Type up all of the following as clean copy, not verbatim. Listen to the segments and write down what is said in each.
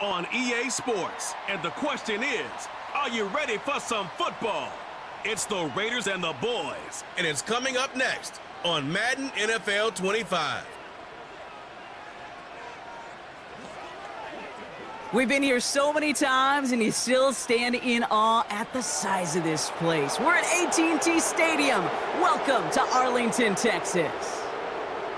on EA Sports. And the question is, are you ready for some football? It's the Raiders and the Boys, and it's coming up next on Madden NFL 25. We've been here so many times, and you still stand in awe at the size of this place. We're at AT&T Stadium. Welcome to Arlington, Texas.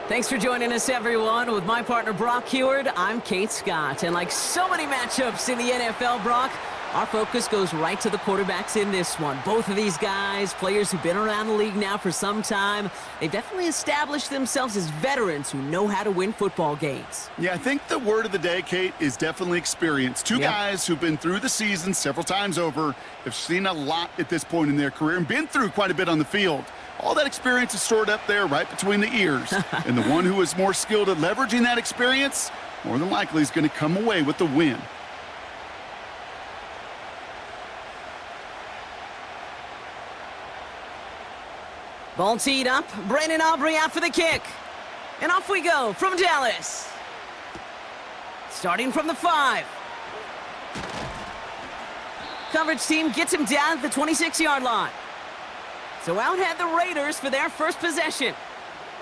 Thanks for joining us, everyone. With my partner, Brock Heward, I'm Kate Scott. And like so many matchups in the NFL, Brock, our focus goes right to the quarterbacks in this one. Both of these guys, players who've been around the league now for some time, they've definitely established themselves as veterans who know how to win football games. Yeah, I think the word of the day, Kate, is definitely experience. Two guys who've been through the season several times over, have seen a lot at this point in their career, and been through quite a bit on the field. All that experience is stored up there right between the ears. And the one who is more skilled at leveraging that experience, more than likely is going to come away with the win. Ball teed up. Brandon Aubrey out for the kick. And off we go from Dallas. Starting from the 5. Coverage team gets him down at the 26-yard line. So out head the Raiders for their first possession.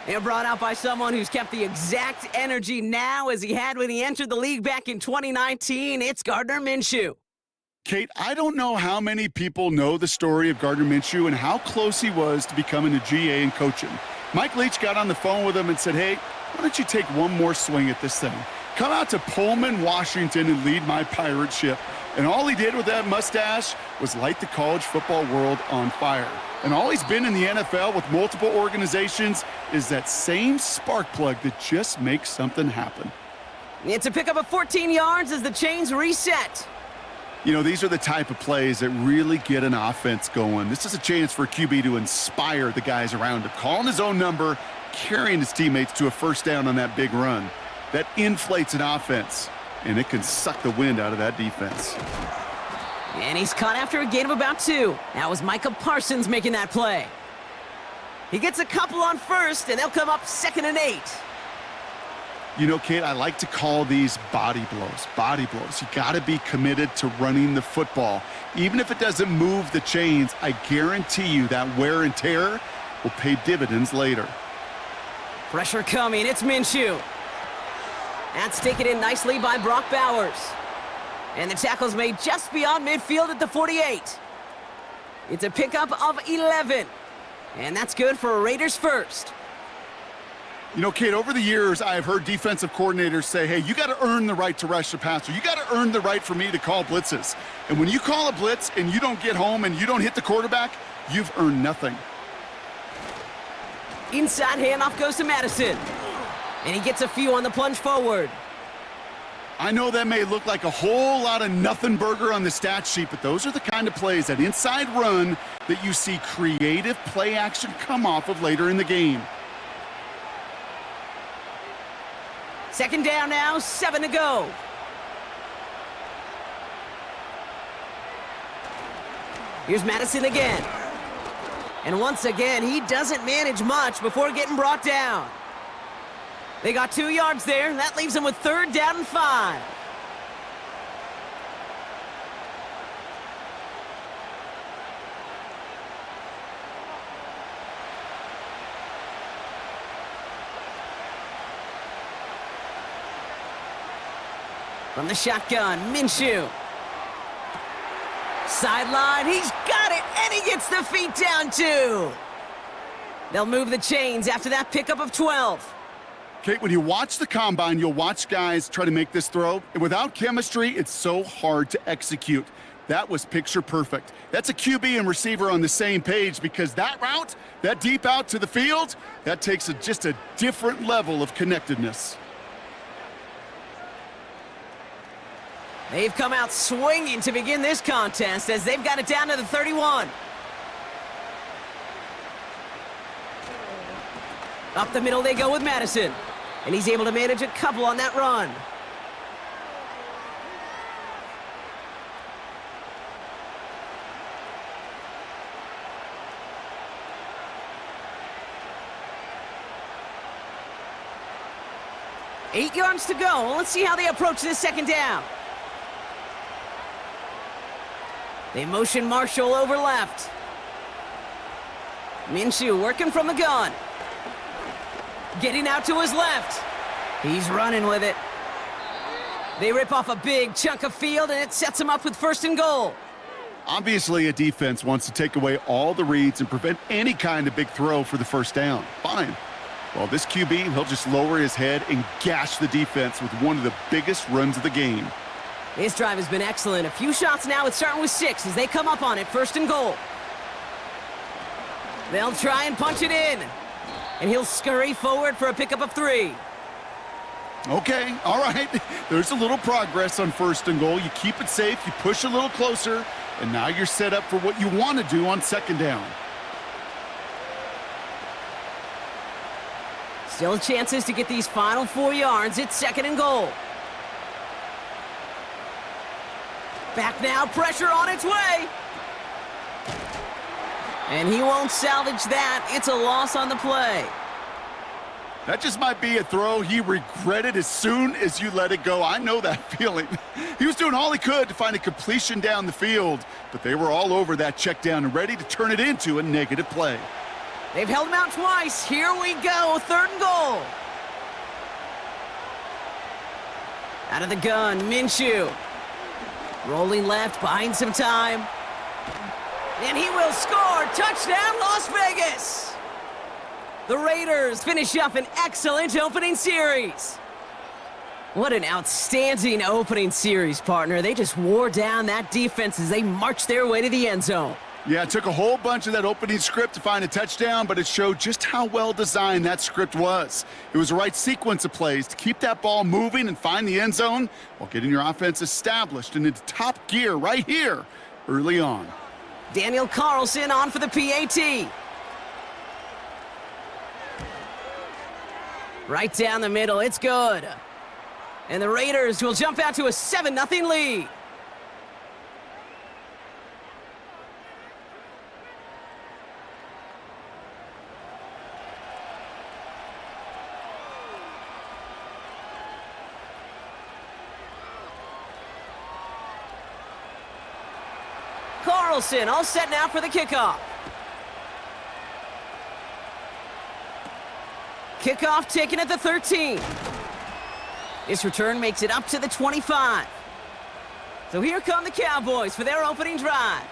They're brought out by someone who's kept the exact energy now as he had when he entered the league back in 2019. It's Gardner Minshew. Kate, I don't know how many people know the story of Gardner Minshew and how close he was to becoming a GA and coaching. Mike Leach got on the phone with him and said, hey, why don't you take one more swing at this thing? Come out to Pullman, Washington, and lead my pirate ship. And all he did with that mustache was light the college football world on fire. And all he's been in the NFL with multiple organizations is that same spark plug that just makes something happen. It's a pickup of 14 yards as the chains reset. You know, these are the type of plays that really get an offense going. This is a chance for a QB to inspire the guys around him, calling his own number, carrying his teammates to a first down on that big run. That inflates an offense, and it can suck the wind out of that defense. And he's caught after a gain of about 2. That was Micah Parsons making that play. He gets a couple on first, and they'll come up 2nd and 8. You know, Kate, I like to call these body blows. Body blows. You got to be committed to running the football. Even if it doesn't move the chains, I guarantee you that wear and tear will pay dividends later. Pressure coming. It's Minshew. That's taken in nicely by Brock Bowers. And the tackle's made just beyond midfield at the 48. It's a pickup of 11. And that's good for a Raiders first. You know, Kate, over the years, I've heard defensive coordinators say, hey, you got to earn the right to rush the passer. You got to earn the right for me to call blitzes. And when you call a blitz and you don't get home and you don't hit the quarterback, you've earned nothing. Inside handoff goes to Madison. And he gets a few on the plunge forward. I know that may look like a whole lot of nothing burger on the stat sheet, but those are the kind of plays, that inside run, that you see creative play action come off of later in the game. 2nd down now, 7 to go. Here's Madison again. And once again, he doesn't manage much before getting brought down. They got 2 yards there. That leaves him with 3rd down and 5. From the shotgun, Minshew. Sideline, he's got it, and he gets the feet down too. They'll move the chains after that pickup of 12. Kate, when you watch the combine, you'll watch guys try to make this throw, and without chemistry, it's so hard to execute. That was picture perfect. That's a QB and receiver on the same page, because that route, that deep out to the field, that takes just a different level of connectedness. They've come out swinging to begin this contest as they've got it down to the 31. Up the middle they go with Madison. And he's able to manage a couple on that run. $8 yards to go. Let's see how they approach this 2nd down. They motion Marshall over left. Minshew working from the gun. Getting out to his left. He's running with it. They rip off a big chunk of field, and it sets him up with 1st and goal. Obviously, a defense wants to take away all the reads and prevent any kind of big throw for the 1st down. Fine. Well, this QB, he'll just lower his head and gash the defense with one of the biggest runs of the game. This drive has been excellent. A few shots now. It's starting with 6 as they come up on it. 1st and goal. They'll try and punch it in. And he'll scurry forward for a pickup of 3. Okay, all right. There's a little progress on 1st and goal. You keep it safe, you push a little closer, and now you're set up for what you want to do on 2nd down. Still chances to get these final 4 yards. It's 2nd and goal. Back now, pressure on its way. And he won't salvage that. It's a loss on the play. That just might be a throw he regretted as soon as you let it go. I know that feeling. He was doing all he could to find a completion down the field, but they were all over that check down and ready to turn it into a negative play. They've held him out twice. Here we go, 3rd and goal. Out of the gun, Minshew. Rolling left, buying some time. And he will score. Touchdown, Las Vegas. The Raiders finish up an excellent opening series. What an outstanding opening series, partner. They just wore down that defense as they marched their way to the end zone. Yeah, it took a whole bunch of that opening script to find a touchdown, but it showed just how well designed that script was. It was the right sequence of plays to keep that ball moving and find the end zone while getting your offense established and into top gear right here early on. Daniel Carlson on for the PAT. Right down the middle, it's good. And the Raiders will jump out to a 7-0 lead. Carlson all set now for the kickoff. Kickoff taken at the 13. This return makes it up to the 25. So here come the Cowboys for their opening drive.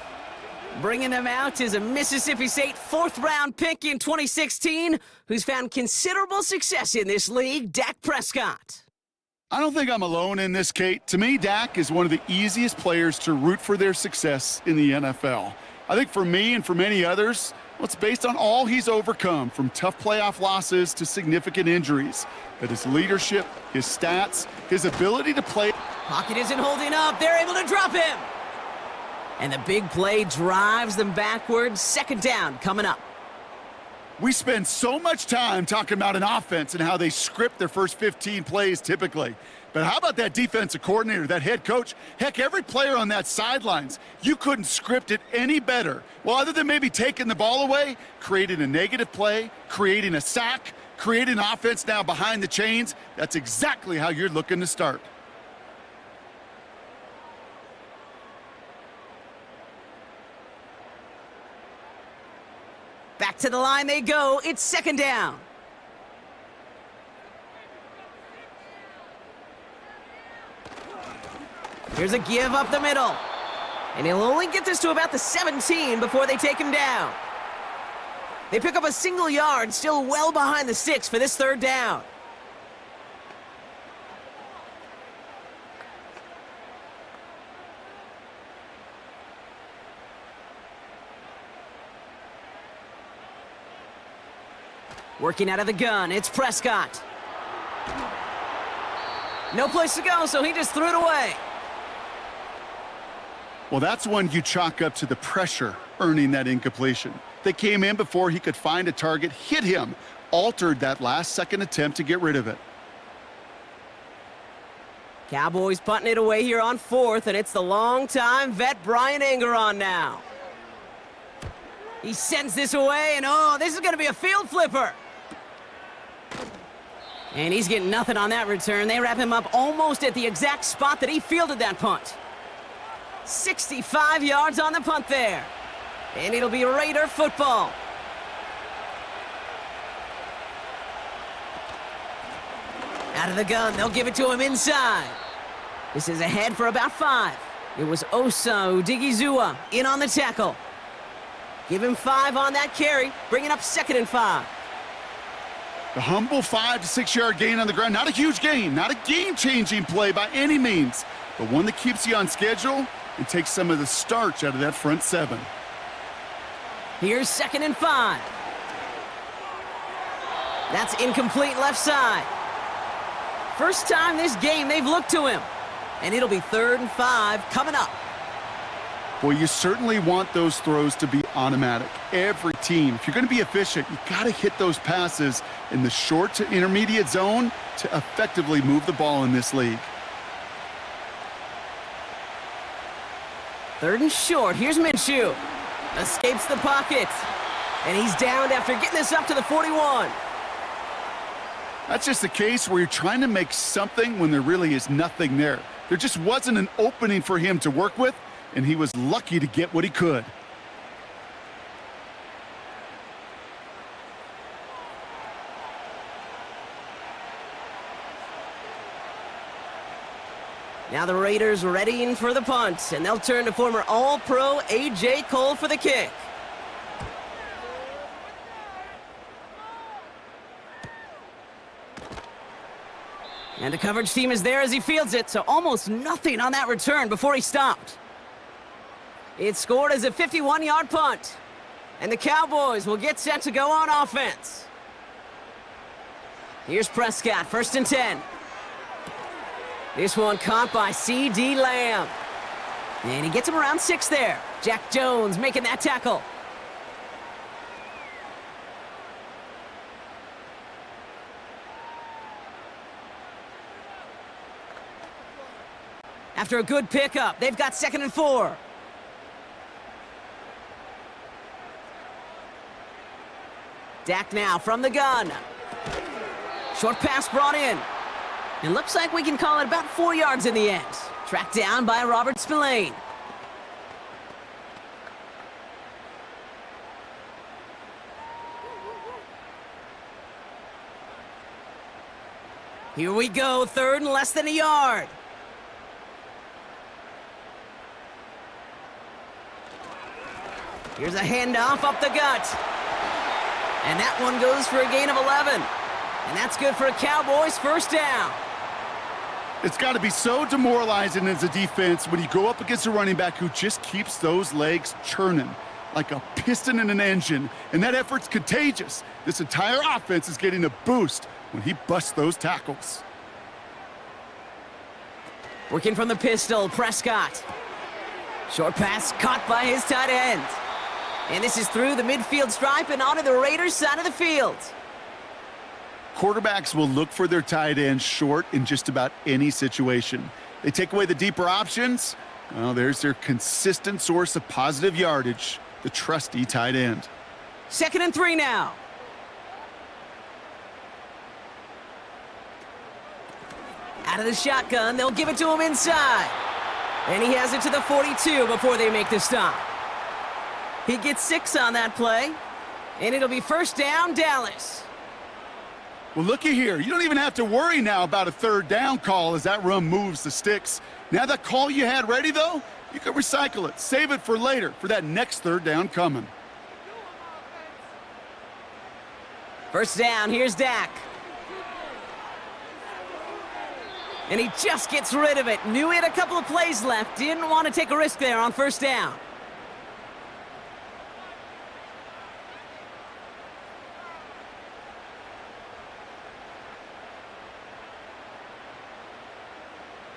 Bringing them out is a Mississippi State 4th-round pick in 2016 who's found considerable success in this league, Dak Prescott. I don't think I'm alone in this, Kate. To me, Dak is one of the easiest players to root for their success in the NFL. I think for me and for many others, well, it's based on all he's overcome, from tough playoff losses to significant injuries. But his leadership, his stats, his ability to play. Pocket isn't holding up. They're able to drop him. And the big play drives them backwards. 2nd down coming up. We spend so much time talking about an offense and how they script their first 15 plays typically. But how about that defensive coordinator, that head coach? Heck, every player on that sidelines, you couldn't script it any better. Well, other than maybe taking the ball away, creating a negative play, creating a sack, creating an offense now behind the chains, that's exactly how you're looking to start. Back to the line they go. It's 2nd down. Here's a give up the middle. And he'll only get this to about the 17 before they take him down. They pick up a single yard, still well behind the sticks for this 3rd down. Working out of the gun, it's Prescott. No place to go, so he just threw it away. Well, that's when you chalk up to the pressure earning that incompletion. They came in before he could find a target, hit him, altered that last-second attempt to get rid of it. Cowboys punting it away here on 4th, and it's the longtime vet Brian Engeron now. He sends this away, and oh, this is going to be a field flipper. And he's getting nothing on that return. They wrap him up almost at the exact spot that he fielded that punt. 65 yards on the punt there. And it'll be Raider football. Out of the gun, they'll give it to him inside. This is ahead for about 5. It was Osa Odigizua in on the tackle. Give him 5 on that carry, bringing up 2nd and 5. The humble 5 to 6 yard gain on the ground. Not a huge gain, not a game-changing play by any means, but one that keeps you on schedule and takes some of the starch out of that front 7. Here's 2nd and 5. That's incomplete left side. First time this game they've looked to him. And it'll be 3rd and 5 coming up. Well, you certainly want those throws to be automatic. Every team, if you're going to be efficient, you got to hit those passes in the short to intermediate zone to effectively move the ball in this league. 3rd and short. Here's Minshew. Escapes the pocket. And he's downed after getting this up to the 41. That's just a case where you're trying to make something when there really is nothing there. There just wasn't an opening for him to work with, and he was lucky to get what he could. Now the Raiders readying for the punt, and they'll turn to former All-Pro A.J. Cole for the kick. And the coverage team is there as he fields it, so almost nothing on that return before he stopped. It's scored as a 51-yard punt, and the Cowboys will get set to go on offense. Here's Prescott, 1st and 10. This one caught by C.D. Lamb. And he gets him around 6 there. Jack Jones making that tackle. After a good pickup, they've got 2nd and 4. Dak now from the gun. Short pass brought in. It looks like we can call it about 4 yards in the end. Tracked down by Robert Spillane. Here we go, 3rd and less than a yard. Here's a handoff up the gut. And that one goes for a gain of 11. And that's good for a Cowboys 1st down. It's got to be so demoralizing as a defense when you go up against a running back who just keeps those legs churning like a piston in an engine. And that effort's contagious. This entire offense is getting a boost when he busts those tackles. Working from the pistol, Prescott. Short pass caught by his tight end. And this is through the midfield stripe and onto the Raiders' side of the field. Quarterbacks will look for their tight end short in just about any situation. They take away the deeper options. Well, there's their consistent source of positive yardage, the trusty tight end. 2nd and 3 now. Out of the shotgun, they'll give it to him inside. And he has it to the 42 before they make the stop. He gets 6 on that play, and it'll be 1st down, Dallas. Well, looky here. You don't even have to worry now about a 3rd down call as that run moves the sticks. Now that call you had ready, though, you can recycle it. Save it for later for that next 3rd down coming. 1st down, here's Dak. And he just gets rid of it. Knew he had a couple of plays left. Didn't want to take a risk there on 1st down.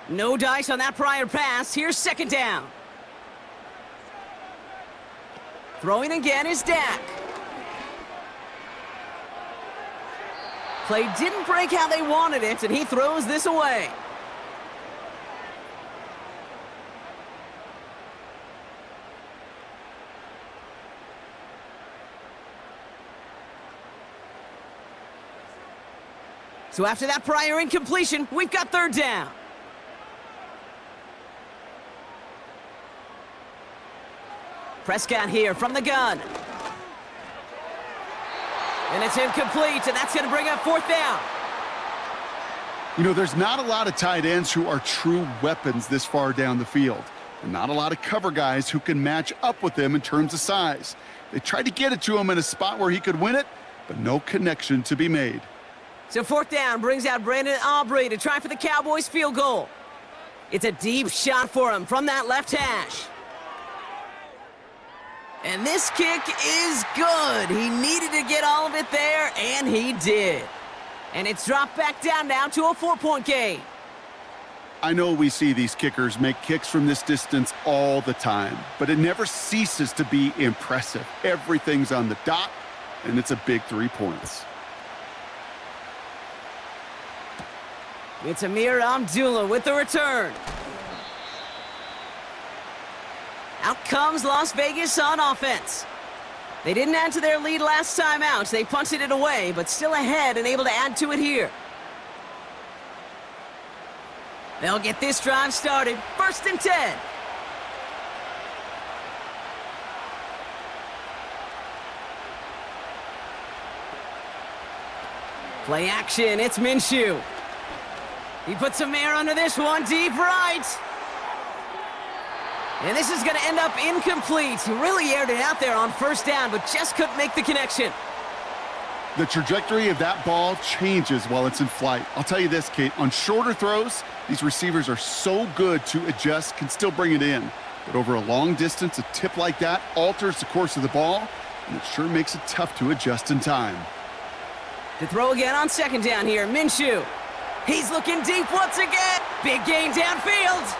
No dice on that prior pass. Here's 2nd down. Throwing again is Dak. Play didn't break how they wanted it, and he throws this away. So after that prior incompletion, we've got 3rd down. Prescott here from the gun. And it's incomplete, and that's going to bring up 4th down. You know, there's not a lot of tight ends who are true weapons this far down the field. And not a lot of cover guys who can match up with them in terms of size. They tried to get it to him in a spot where he could win it, but no connection to be made. So 4th down brings out Brandon Aubrey to try for the Cowboys field goal. It's a deep shot for him from that left hash. And this kick is good. He needed to get all of it there, and he did. And it's dropped back down now to a 4-point game. I know we see these kickers make kicks from this distance all the time, but it never ceases to be impressive. Everything's on the dot, and it's a big 3 points. It's Amir Abdullah with the return. Out comes Las Vegas on offense. They didn't add to their lead last time out. They punted it away, but still ahead and able to add to it here. They'll get this drive started. 1st and 10. Play action. It's Minshew. He puts some air under this one. Deep right. And this is going to end up incomplete. He really aired it out there on 1st down, but just couldn't make the connection. The trajectory of that ball changes while it's in flight. I'll tell you this, Kate, on shorter throws, these receivers are so good to adjust, can still bring it in. But over a long distance, a tip like that alters the course of the ball, and it sure makes it tough to adjust in time. To throw again on 2nd down here, Minshew. He's looking deep once again. Big gain downfield.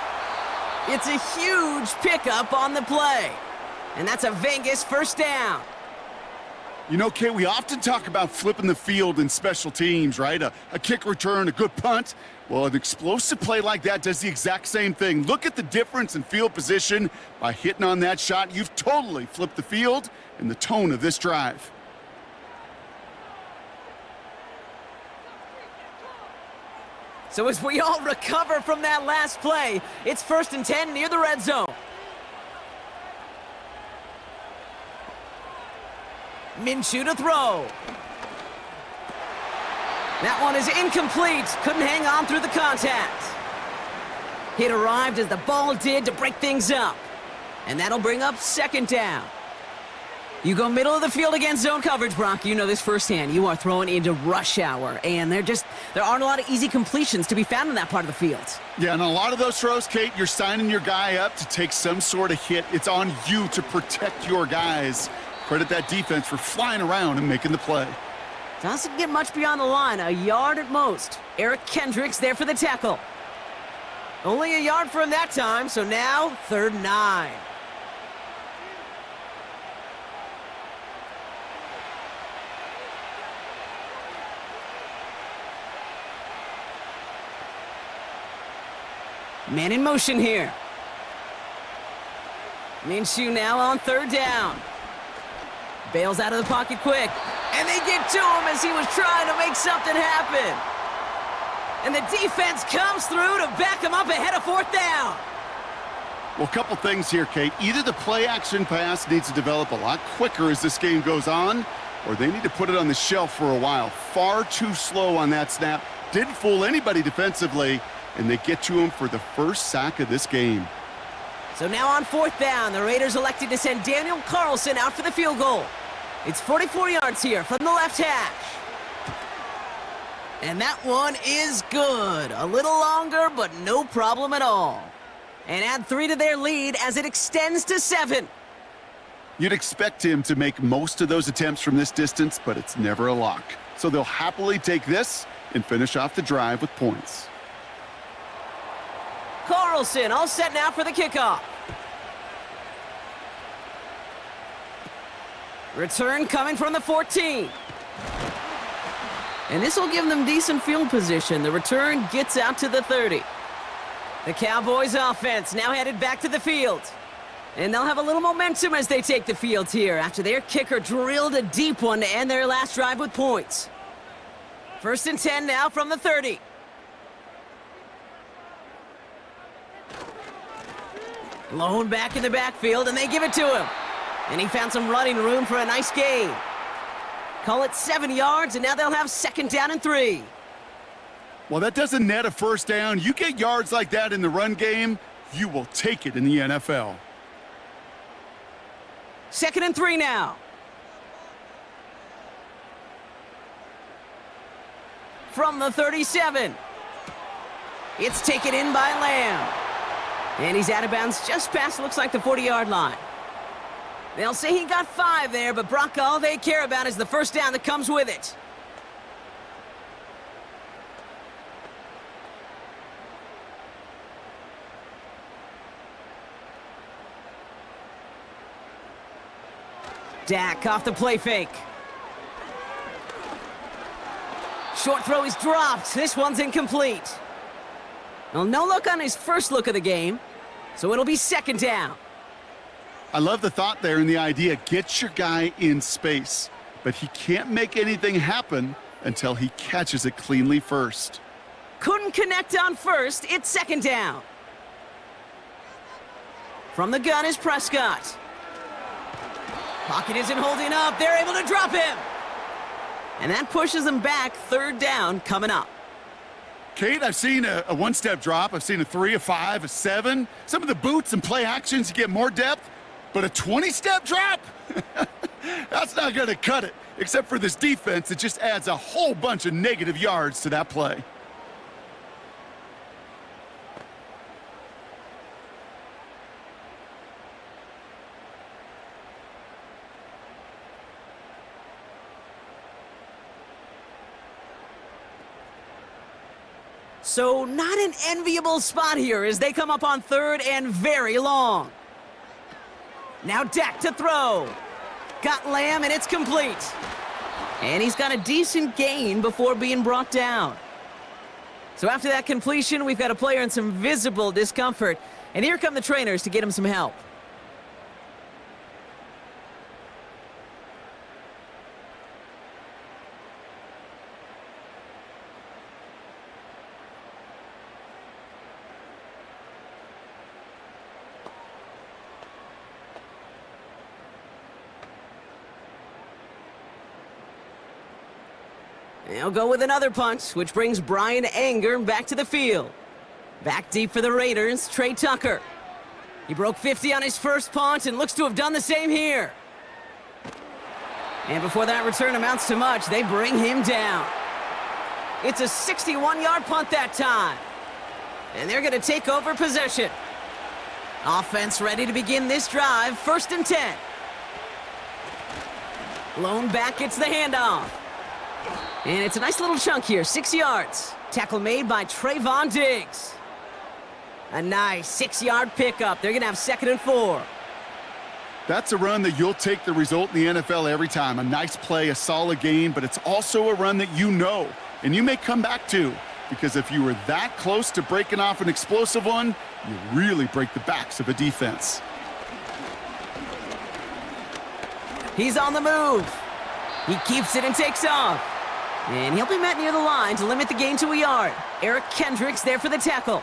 It's a huge pickup on the play. And that's a Vegas 1st down. You know, Kate, we often talk about flipping the field in special teams, right? A kick return, a good punt. Well, an explosive play like that does the exact same thing. Look at the difference in field position. By hitting on that shot, you've totally flipped the field and the tone of this drive. So as we all recover from that last play, it's 1st and 10 near the red zone. Minshew to throw. That one is incomplete. Couldn't hang on through the contact. It arrived as the ball did to break things up. And that'll bring up 2nd down. You go middle of the field against zone coverage, Brock. You know this firsthand. You are throwing into rush hour. And there aren't a lot of easy completions to be found in that part of the field. Yeah, and a lot of those throws, Kate, you're signing your guy up to take some sort of hit. It's on you to protect your guys. Credit that defense for flying around and making the play. Doesn't get much beyond the line, a yard at most. Eric Kendricks there for the tackle. Only a yard for him that time, so now 3rd and 9. Man in motion here. Minshew now on 3rd down. Bails out of the pocket quick. And they get to him as he was trying to make something happen. And the defense comes through to back him up ahead of 4th down. Well, a couple things here, Kate. Either the play-action pass needs to develop a lot quicker as this game goes on, or they need to put it on the shelf for a while. Far too slow on that snap. Didn't fool anybody defensively, and they get to him for the 1st sack of this game. So now on 4th down, the Raiders elected to send Daniel Carlson out for the field goal. It's 44 yards here from the left hash. And that one is good. A little longer, but no problem at all. And add 3 to their lead as it extends to 7. You'd expect him to make most of those attempts from this distance, but it's never a lock. So they'll happily take this and finish off the drive with points. Carlson all set now for the kickoff. Return coming from the 14. And this will give them decent field position. The return gets out to the 30. The Cowboys offense now headed back to the field. And they'll have a little momentum as they take the field here after their kicker drilled a deep one to end their last drive with points. 1st and 10 now from the 30. Lone back in the backfield, and they give it to him. And he found some running room for a nice gain. Call it 7 yards, and now they'll have 2nd down and 3. Well, that doesn't net a first down. You get yards like that in the run game, you will take it in the NFL. 2nd and 3 now. From the 37. It's taken in by Lamb. And he's out of bounds just past, looks like, the 40-yard line. They'll say he got 5 there, but Brock, all they care about is the first down that comes with it. Dak off the play fake. Short throw is dropped. This one's incomplete. Well, no look on his first look of the game, so it'll be 2nd down. I love the thought there and the idea. Get your guy in space, but he can't make anything happen until he catches it cleanly first. Couldn't connect on first. It's 2nd down. From the gun is Prescott. Pocket isn't holding up. They're able to drop him. And that pushes them back. 3rd down coming up. Kate, I've seen a one-step drop. I've seen a 3, a 5, a 7. Some of the boots and play actions, you get more depth. But a 20-step drop? That's not going to cut it. Except for this defense, it just adds a whole bunch of negative yards to that play. So not an enviable spot here as they come up on 3rd and very long. Now Dak to throw. Got Lamb, and it's complete. And he's got a decent gain before being brought down. So after that completion, we've got a player in some visible discomfort. And here come the trainers to get him some help. They'll go with another punt, which brings Brian Anger back to the field. Back deep for the Raiders, Trey Tucker. He broke 50 on his first punt and looks to have done the same here. And before that return amounts to much, they bring him down. It's a 61-yard punt that time. And they're going to take over possession. Offense ready to begin this drive, 1st and 10. Lone back gets the handoff. And it's a nice little chunk here, 6 yards. Tackle made by Trayvon Diggs. A nice 6-yard pickup. They're going to have 2nd and 4. That's a run that you'll take the result in the NFL every time. A nice play, a solid game, but it's also a run that you know, and you may come back to, because if you were that close to breaking off an explosive one, you really break the backs of a defense. He's on the move. He keeps it and takes off. And he'll be met near the line to limit the gain to a yard. Eric Kendricks there for the tackle.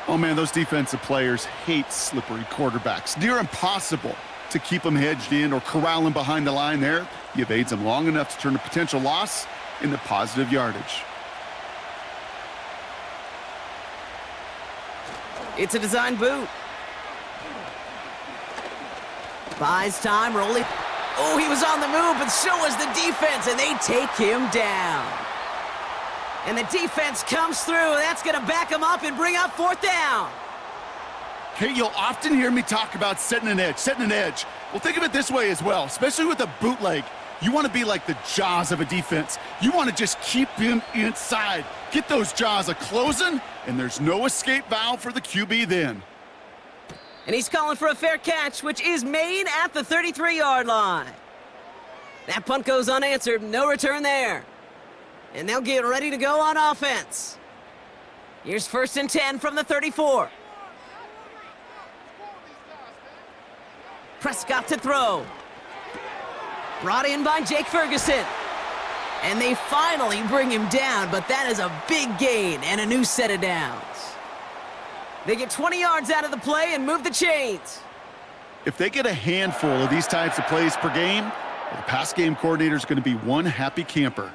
Oh, man, those defensive players hate slippery quarterbacks. Near impossible to keep them hedged in or corral them behind the line there. He evades them long enough to turn a potential loss into positive yardage. It's a design boot. Buys time, rolling. Oh, he was on the move, but so was the defense, and they take him down. And the defense comes through. That's going to back him up and bring up 4th down. Hey, you'll often hear me talk about setting an edge. Well, think of it this way as well, especially with a bootleg. You want to be like the jaws of a defense. You want to just keep him inside. Get those jaws a-closing, and there's no escape valve for the QB then. And he's calling for a fair catch, which is made at the 33-yard line. That punt goes unanswered. No return there. And they'll get ready to go on offense. Here's 1st and 10 from the 34. Prescott to throw. Brought in by Jake Ferguson. And they finally bring him down, but that is a big gain and a new set of downs. They get 20 yards out of the play and move the chains. If they get a handful of these types of plays per game, the pass game coordinator is going to be one happy camper.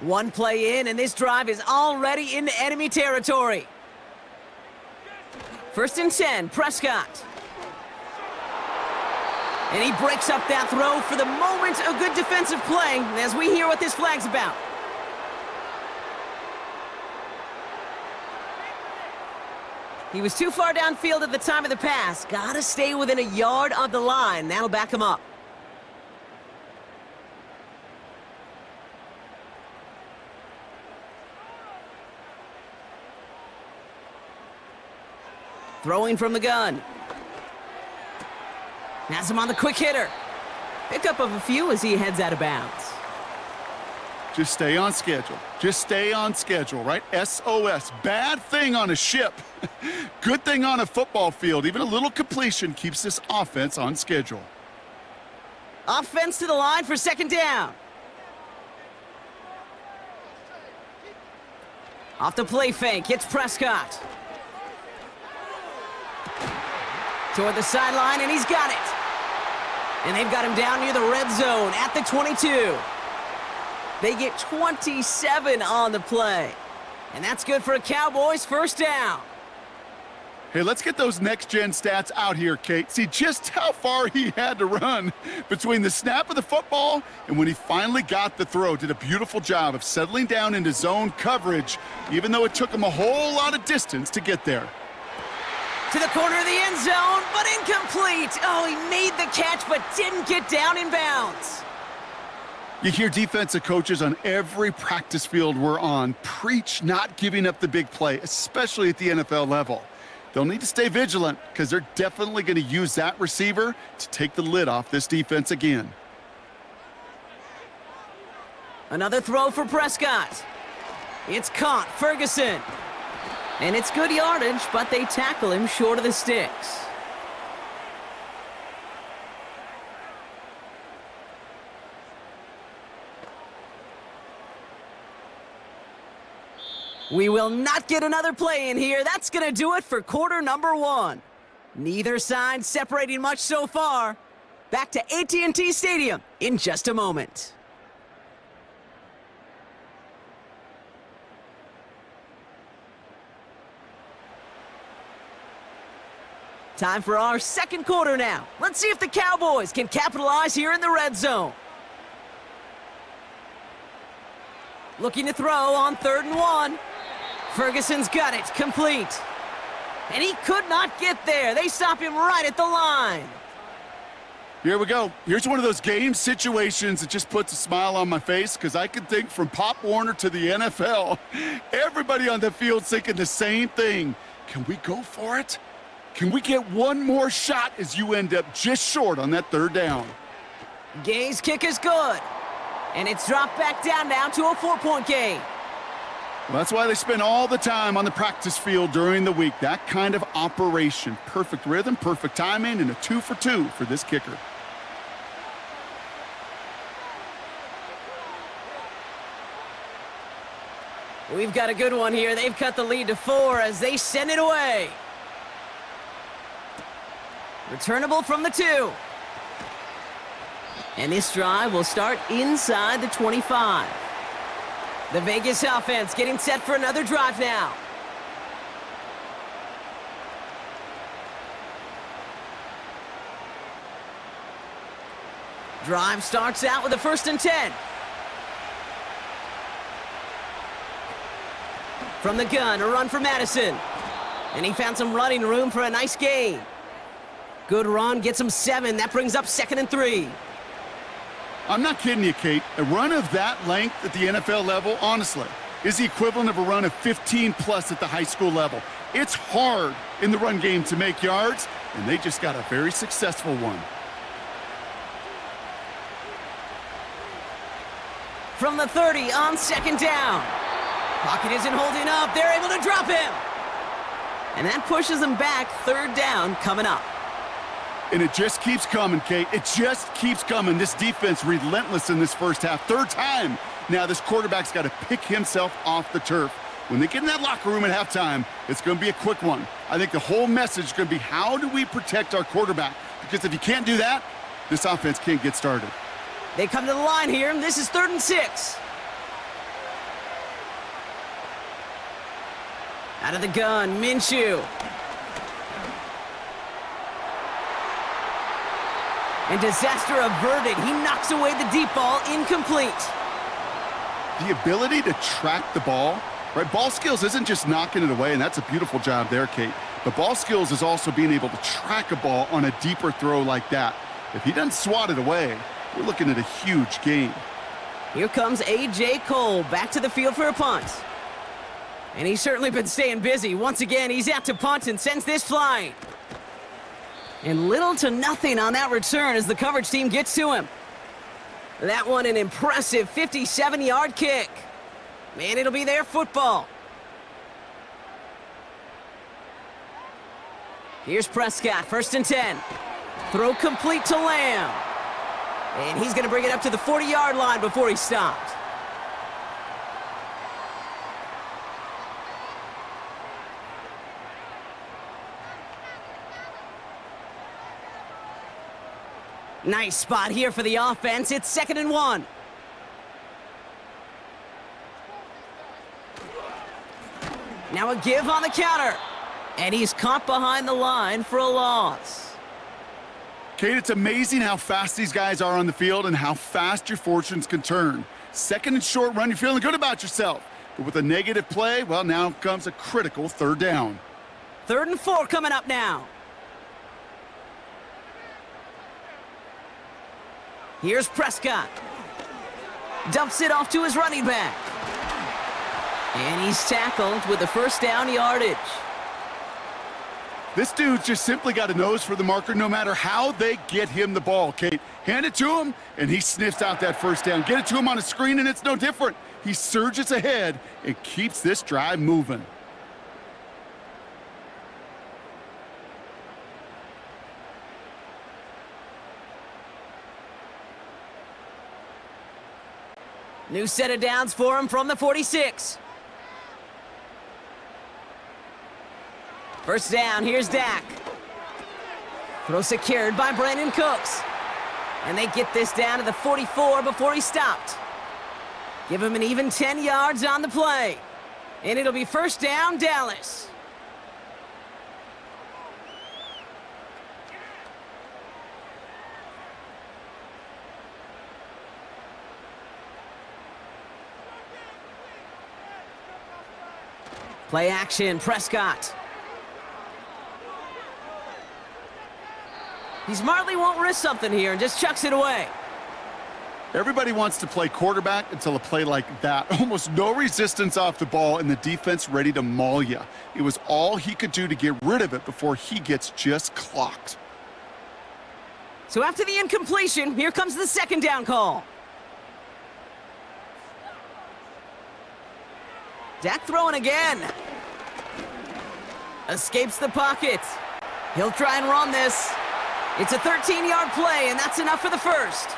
One play in, and this drive is already into enemy territory. 1st and 10, Prescott. And he breaks up that throw. For the moment, a good defensive play as we hear what this flag's about. He was too far downfield at the time of the pass. Gotta stay within a yard of the line. That'll back him up. Throwing from the gun. Has him on the quick hitter. Pickup of a few as he heads out of bounds. Just stay on schedule. Just stay on schedule, right? SOS. Bad thing on a ship. Good thing on a football field. Even a little completion keeps this offense on schedule. Offense to the line for 2nd down. Off the play fake, it's Prescott. Toward the sideline, and he's got it. And they've got him down near the red zone at the 22. They get 27 on the play. And that's good for a Cowboys 1st down. Hey, let's get those next-gen stats out here, Kate. See just how far he had to run between the snap of the football and when he finally got the throw. Did a beautiful job of settling down into zone coverage, even though it took him a whole lot of distance to get there. To the corner of the end zone, but incomplete. Oh, he made the catch, but didn't get down in bounds. You hear defensive coaches on every practice field we're on preach not giving up the big play, especially at the NFL level. They'll need to stay vigilant because they're definitely going to use that receiver to take the lid off this defense again. Another throw for Prescott. It's caught, Ferguson. And it's good yardage, but they tackle him short of the sticks. We will not get another play in here. That's going to do it for quarter number 1. Neither side separating much so far. Back to AT&T Stadium in just a moment. Time for our 2nd quarter now. Let's see if the Cowboys can capitalize here in the red zone. Looking to throw on 3rd and 1. Ferguson's got it, complete. And he could not get there. They stop him right at the line. Here we go. Here's one of those game situations that just puts a smile on my face because I can think from Pop Warner to the NFL. Everybody on the field's thinking the same thing. Can we go for it? Can we get one more shot as you end up just short on that 3rd down? Gay's kick is good. And it's dropped back down now to a 4-point game. Well, that's why they spend all the time on the practice field during the week. That kind of operation. Perfect rhythm, perfect timing, and a 2 for 2 for this kicker. We've got a good one here. They've cut the lead to 4 as they send it away. Returnable from the 2. And this drive will start inside the 25. The Vegas offense getting set for another drive now. Drive starts out with a 1st and 10. From the gun, a run for Madison. And he found some running room for a nice gain. Good run, gets him 7. That brings up 2nd and 3. I'm not kidding you, Kate. A run of that length at the NFL level, honestly, is the equivalent of a run of 15-plus at the high school level. It's hard in the run game to make yards, and they just got a very successful one. From the 30 on 2nd down. Pocket isn't holding up. They're able to drop him. And that pushes them back. 3rd down coming up. And it just keeps coming, Kate. It just keeps coming. This defense relentless in this first half. 3rd time Now this quarterback's got to pick himself off the turf. When they get in that locker room at halftime, it's going to be a quick one. I think the whole message is going to be, how do we protect our quarterback? Because if you can't do that, this offense can't get started. They come to the line here, and this is 3rd and 6. Out of the gun, Minshew. And disaster averted. He knocks away the deep ball, incomplete. The ability to track the ball, right? Ball skills isn't just knocking it away, and that's a beautiful job there, Kate. But ball skills is also being able to track a ball on a deeper throw like that. If he doesn't swat it away, we're looking at a huge gain. Here comes A.J. Cole back to the field for a punt. And he's certainly been staying busy. Once again, he's out to punt and sends this flying. And little to nothing on that return as the coverage team gets to him. That one an impressive 57-yard kick. Man, it'll be their football. Here's Prescott, 1st and 10. Throw complete to Lamb. And he's going to bring it up to the 40-yard line before he stopped. Nice spot here for the offense. It's 2nd and 1. Now a give on the counter. And he's caught behind the line for a loss. Kate, it's amazing how fast these guys are on the field and how fast your fortunes can turn. 2nd and short run, you're feeling good about yourself. But with a negative play, well, now comes a critical 3rd down. 3rd and 4 coming up now. Here's Prescott. Dumps it off to his running back. And he's tackled with the 1st down yardage. This dude's just simply got a nose for the marker no matter how they get him the ball, Kate. Hand it to him, and he sniffs out that 1st down. Get it to him on a screen, and it's no different. He surges ahead and keeps this drive moving. New set of downs for him from the 46. 1st down, here's Dak. Throw secured by Brandon Cooks. And they get this down to the 44 before he stopped. Give him an even 10 yards on the play. And it'll be 1st down, Dallas. Play action, Prescott. He smartly won't risk something here and just chucks it away. Everybody wants to play quarterback until a play like that. Almost no resistance off the ball and the defense ready to maul you. It was all he could do to get rid of it before he gets just clocked. So after the incompletion, here comes the 2nd down call. Dak throwing again. Escapes the pocket. He'll try and run this. It's a 13-yard play, and that's enough for the 1st.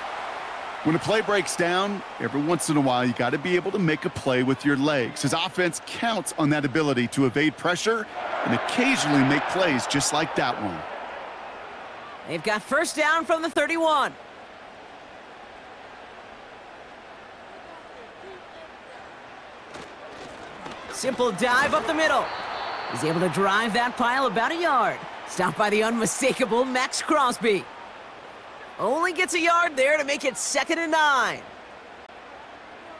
When a play breaks down, every once in a while, you got to be able to make a play with your legs. His offense counts on that ability to evade pressure and occasionally make plays just like that one. They've got 1st down from the 31. Simple dive up the middle. He's able to drive that pile about a yard. Stopped by the unmistakable Max Crosby. Only gets a yard there to make it 2nd and 9.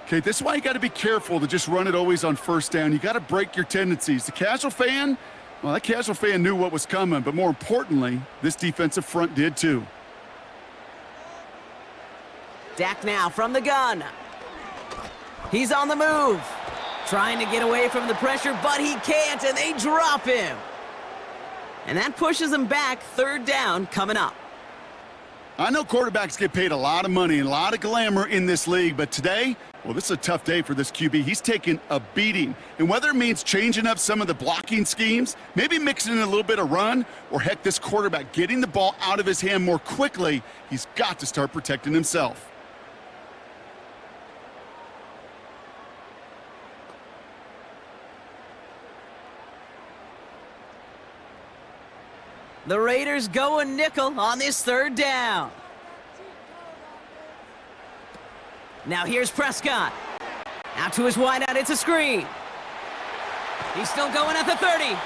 Okay, this is why you got to be careful to just run it always on 1st down. You got to break your tendencies. The casual fan, well, that casual fan knew what was coming, but more importantly, this defensive front did too. Dak now from the gun. He's on the move. Trying to get away from the pressure, but he can't, and they drop him. And that pushes him back. 3rd down coming up. I know quarterbacks get paid a lot of money and a lot of glamour in this league, but today, well, this is a tough day for this QB. He's taking a beating. And whether it means changing up some of the blocking schemes, maybe mixing in a little bit of run, or heck, this quarterback getting the ball out of his hand more quickly, he's got to start protecting himself. The Raiders going nickel on this third down. Now here's Prescott. Out to his wideout, it's a screen. He's still going at the 30.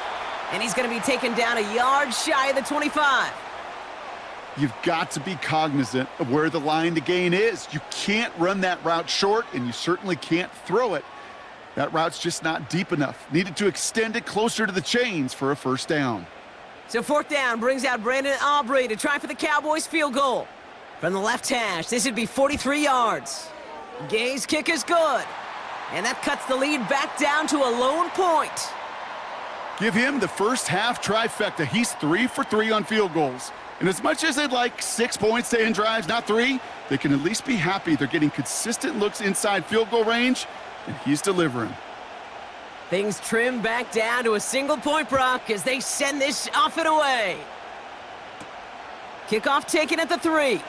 And he's going to be taken down a yard shy of the 25. You've got to be cognizant of where the line to gain is. You can't run that route short, and you certainly can't throw it. That route's just not deep enough. Needed to extend it closer to the chains for a first down. So fourth down brings out Brandon Aubrey to try for the Cowboys field goal. From the left hash, this would be 43 yards. Gay's kick is good. And that cuts the lead back down to a lone point. Give him the first half trifecta. He's 3 for 3 on field goals. And as much as they'd like 6 points to end drives, not 3, they can at least be happy they're getting consistent looks inside field goal range, and he's delivering. Things trim back down to a single point, Brock, as they send this off and away. Kickoff taken at the 3.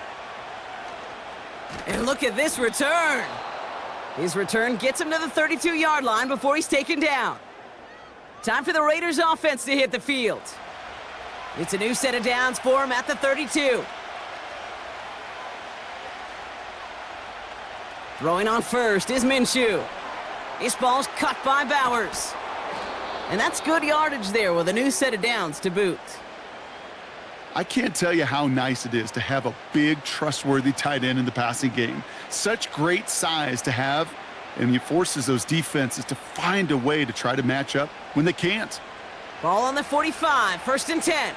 And look at this return. His return gets him to the 32-yard line before he's taken down. Time for the Raiders offense to hit the field. It's a new set of downs for him at the 32. Throwing on first is Minshew. This ball's cut by Bowers. And that's good yardage there with a new set of downs to boot. I can't tell you how nice it is to have a big, trustworthy tight end in the passing game. Such great size to have, and he forces those defenses to find a way to try to match up when they can't. Ball on the 45, 1st and 10.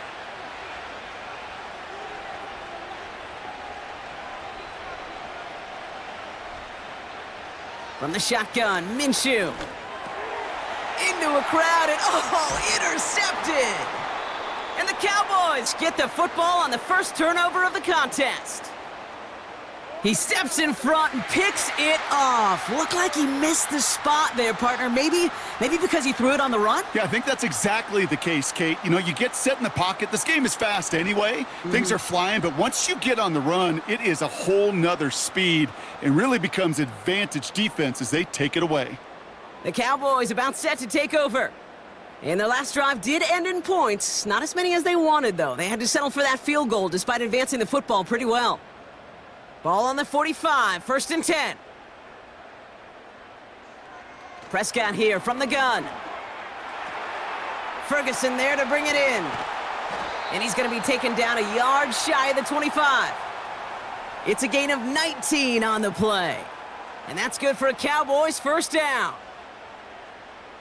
From the shotgun, Minshew. Into a crowd and, intercepted! And the Cowboys get the football on the first turnover of the contest. He steps in front and picks it off. Looked like he missed the spot there, partner. Maybe because he threw it on the run? Yeah, I think that's exactly the case, Kate. You know, you get set in the pocket. This game is fast anyway. Things are flying, but once you get on the run, it is a whole nother speed and really becomes advantage defense as they take it away. The Cowboys about set to take over. And their last drive did end in points. Not as many as they wanted, though. They had to settle for that field goal despite advancing the football pretty well. Ball on the 45, 1st and 10. Prescott here from the gun. Ferguson there to bring it in. And he's going to be taken down a yard shy of the 25. It's a gain of 19 on the play. And that's good for a Cowboys first down.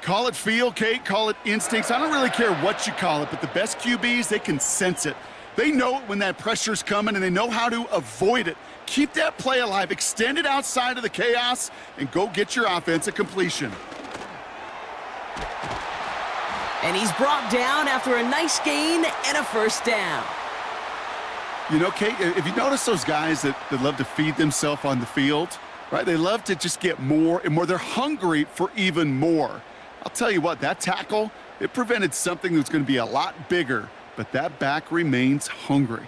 Call it feel, Kate, call it instincts. I don't really care what you call it, but the best QBs, they can sense it. They know it when that pressure's coming, and they know how to avoid it. Keep that play alive, extend it outside of the chaos, and go get your offense a completion. And he's brought down after a nice gain and a first down. You know, Kate, if you notice those guys that love to feed themselves on the field, right? They love to just get more and more. They're hungry for even more. I'll tell you what, that tackle, it prevented something that's going to be a lot bigger, but that back remains hungry.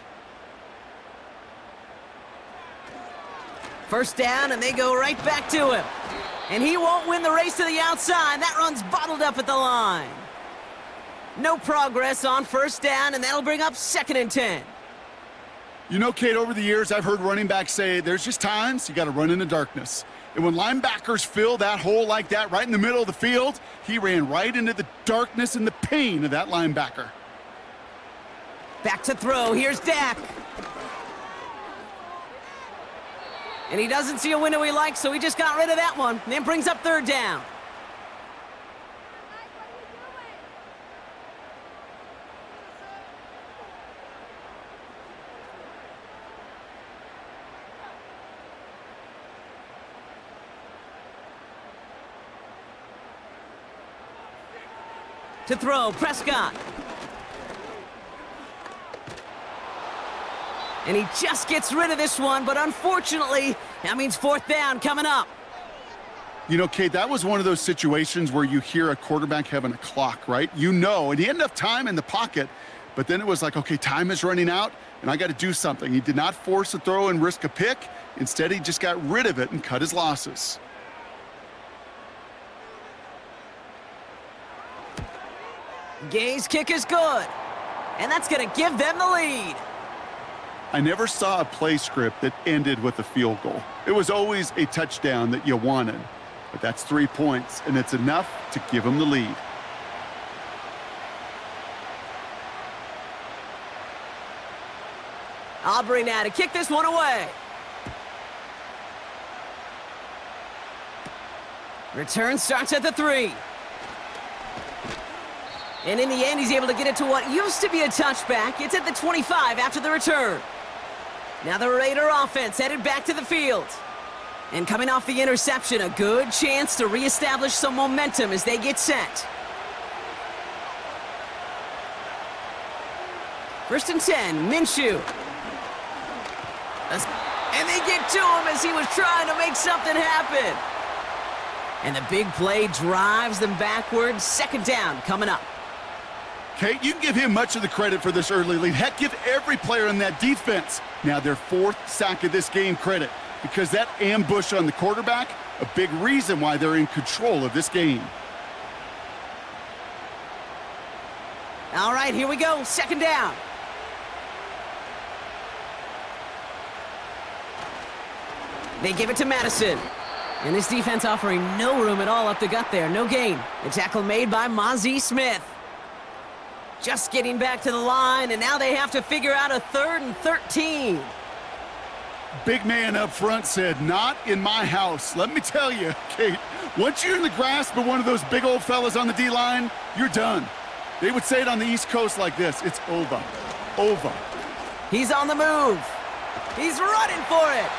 First down, and they go right back to him. And he won't win the race to the outside. That run's bottled up at the line. No progress on first down, and that'll bring up 2nd and 10. You know, Kate, over the years, I've heard running backs say there's just times you got to run in the darkness. And when linebackers fill that hole like that right in the middle of the field, he ran right into the darkness and the pain of that linebacker. Back to throw. Here's Dak. And he doesn't see a window he likes, so he just got rid of that one. And then brings up 3rd down. To throw, Prescott. And he just gets rid of this one, but unfortunately, that means 4th down coming up. You know, Kate, that was one of those situations where you hear a quarterback having a clock, right? You know, and he had enough time in the pocket, but then it was like, okay, time is running out, and I got to do something. He did not force a throw and risk a pick. Instead, he just got rid of it and cut his losses. Gay's kick is good. And that's going to give them the lead. I never saw a play script that ended with a field goal. It was always a touchdown that you wanted. But that's 3 points, and it's enough to give them the lead. Aubrey now to kick this one away. Return starts at the 3. And in the end, he's able to get it to what used to be a touchback. It's at the 25 after the return. Now the Raider offense headed back to the field. And coming off the interception, a good chance to reestablish some momentum as they get set. 1st and 10, Minshew. And they get to him as he was trying to make something happen. And the big play drives them backwards. 2nd down coming up. Kate, you can give him much of the credit for this early lead. Heck, give every player in that defense now their 4th sack of this game credit, because that ambush on the quarterback, a big reason why they're in control of this game. All right, here we go. 2nd down. They give it to Madison. And this defense offering no room at all up the gut there. No gain. The tackle made by Mozzie Smith. Just getting back to the line, and now they have to figure out a 3rd and 13. Big man up front said, "Not in my house." Let me tell you, Kate, once you're in the grasp of one of those big old fellas on the D-line, you're done. They would say it on the East Coast like this: it's over. Over. He's on the move. He's running for it.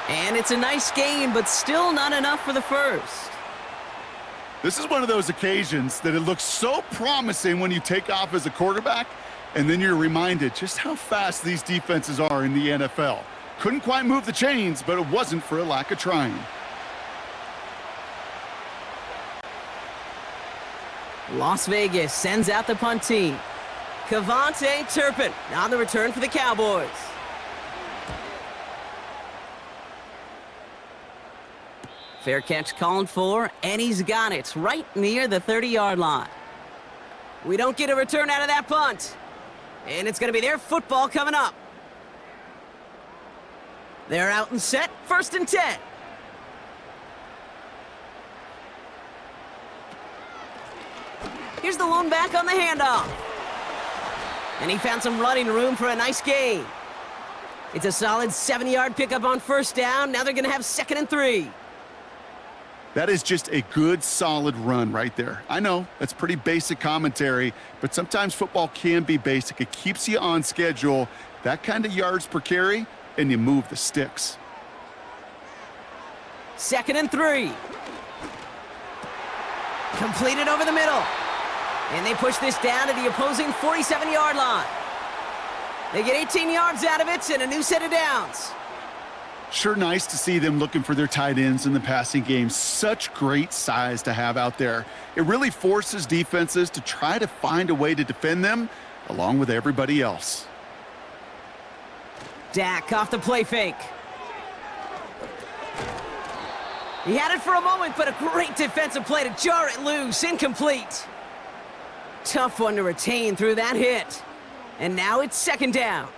And it's a nice game, but still not enough for the first. This is one of those occasions that it looks so promising when you take off as a quarterback, and then you're reminded just how fast these defenses are in the NFL. Couldn't quite move the chains, but it wasn't for a lack of trying. Las Vegas sends out the punt team. Cavante Turpin on the return for the Cowboys. Fair catch called for, and he's got it right near the 30-yard line. We don't get a return out of that punt. And it's going to be their football coming up. They're out and set, 1st and 10. Here's the lone back on the handoff. And he found some running room for a nice gain. It's a solid 7-yard pickup on 1st down. Now they're going to have 2nd and 3. That is just a good, solid run right there. I know, that's pretty basic commentary, but sometimes football can be basic. It keeps you on schedule, that kind of yards per carry, and you move the sticks. 2nd and 3. Completed over the middle. And they push this down to the opposing 47-yard line. They get 18 yards out of it and a new set of downs. Sure nice to see them looking for their tight ends in the passing game. Such great size to have out there. It really forces defenses to try to find a way to defend them along with everybody else. Dak off the play fake. He had it for a moment, but a great defensive play to jar it loose. Incomplete. Tough one to retain through that hit. And now it's 2nd down.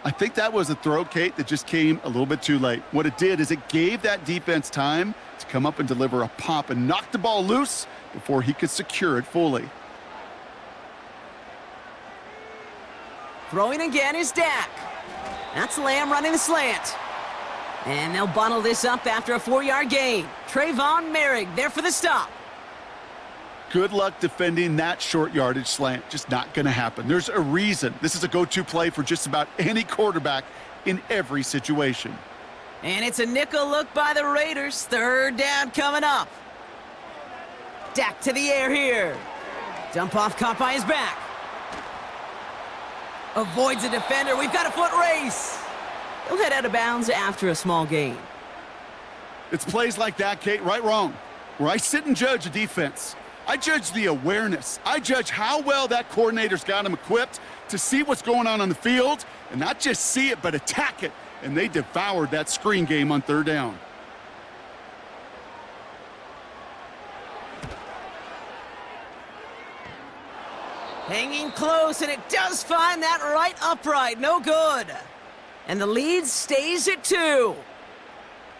I think that was a throw, Kate, that just came a little bit too late. What it did is it gave that defense time to come up and deliver a pop and knock the ball loose before he could secure it fully. Throwing again is Dak. That's Lamb running the slant. And they'll bundle this up after a 4-yard gain. Trayvon Merrick there for the stop. Good luck defending that short yardage slant. Just not going to happen. There's a reason. This is a go-to play for just about any quarterback in every situation. And it's a nickel look by the Raiders. 3rd down coming up. Dak to the air here. Dump off caught by his back. Avoids a defender. We've got a foot race. He'll head out of bounds after a small gain. It's plays like that, Kate, right, wrong, where I sit and judge a defense. I judge the awareness. I judge how well that coordinator's got him equipped to see what's going on the field, and not just see it, but attack it. And they devoured that screen game on 3rd down. Hanging close, and it does find that right upright. No good. And the lead stays at 2.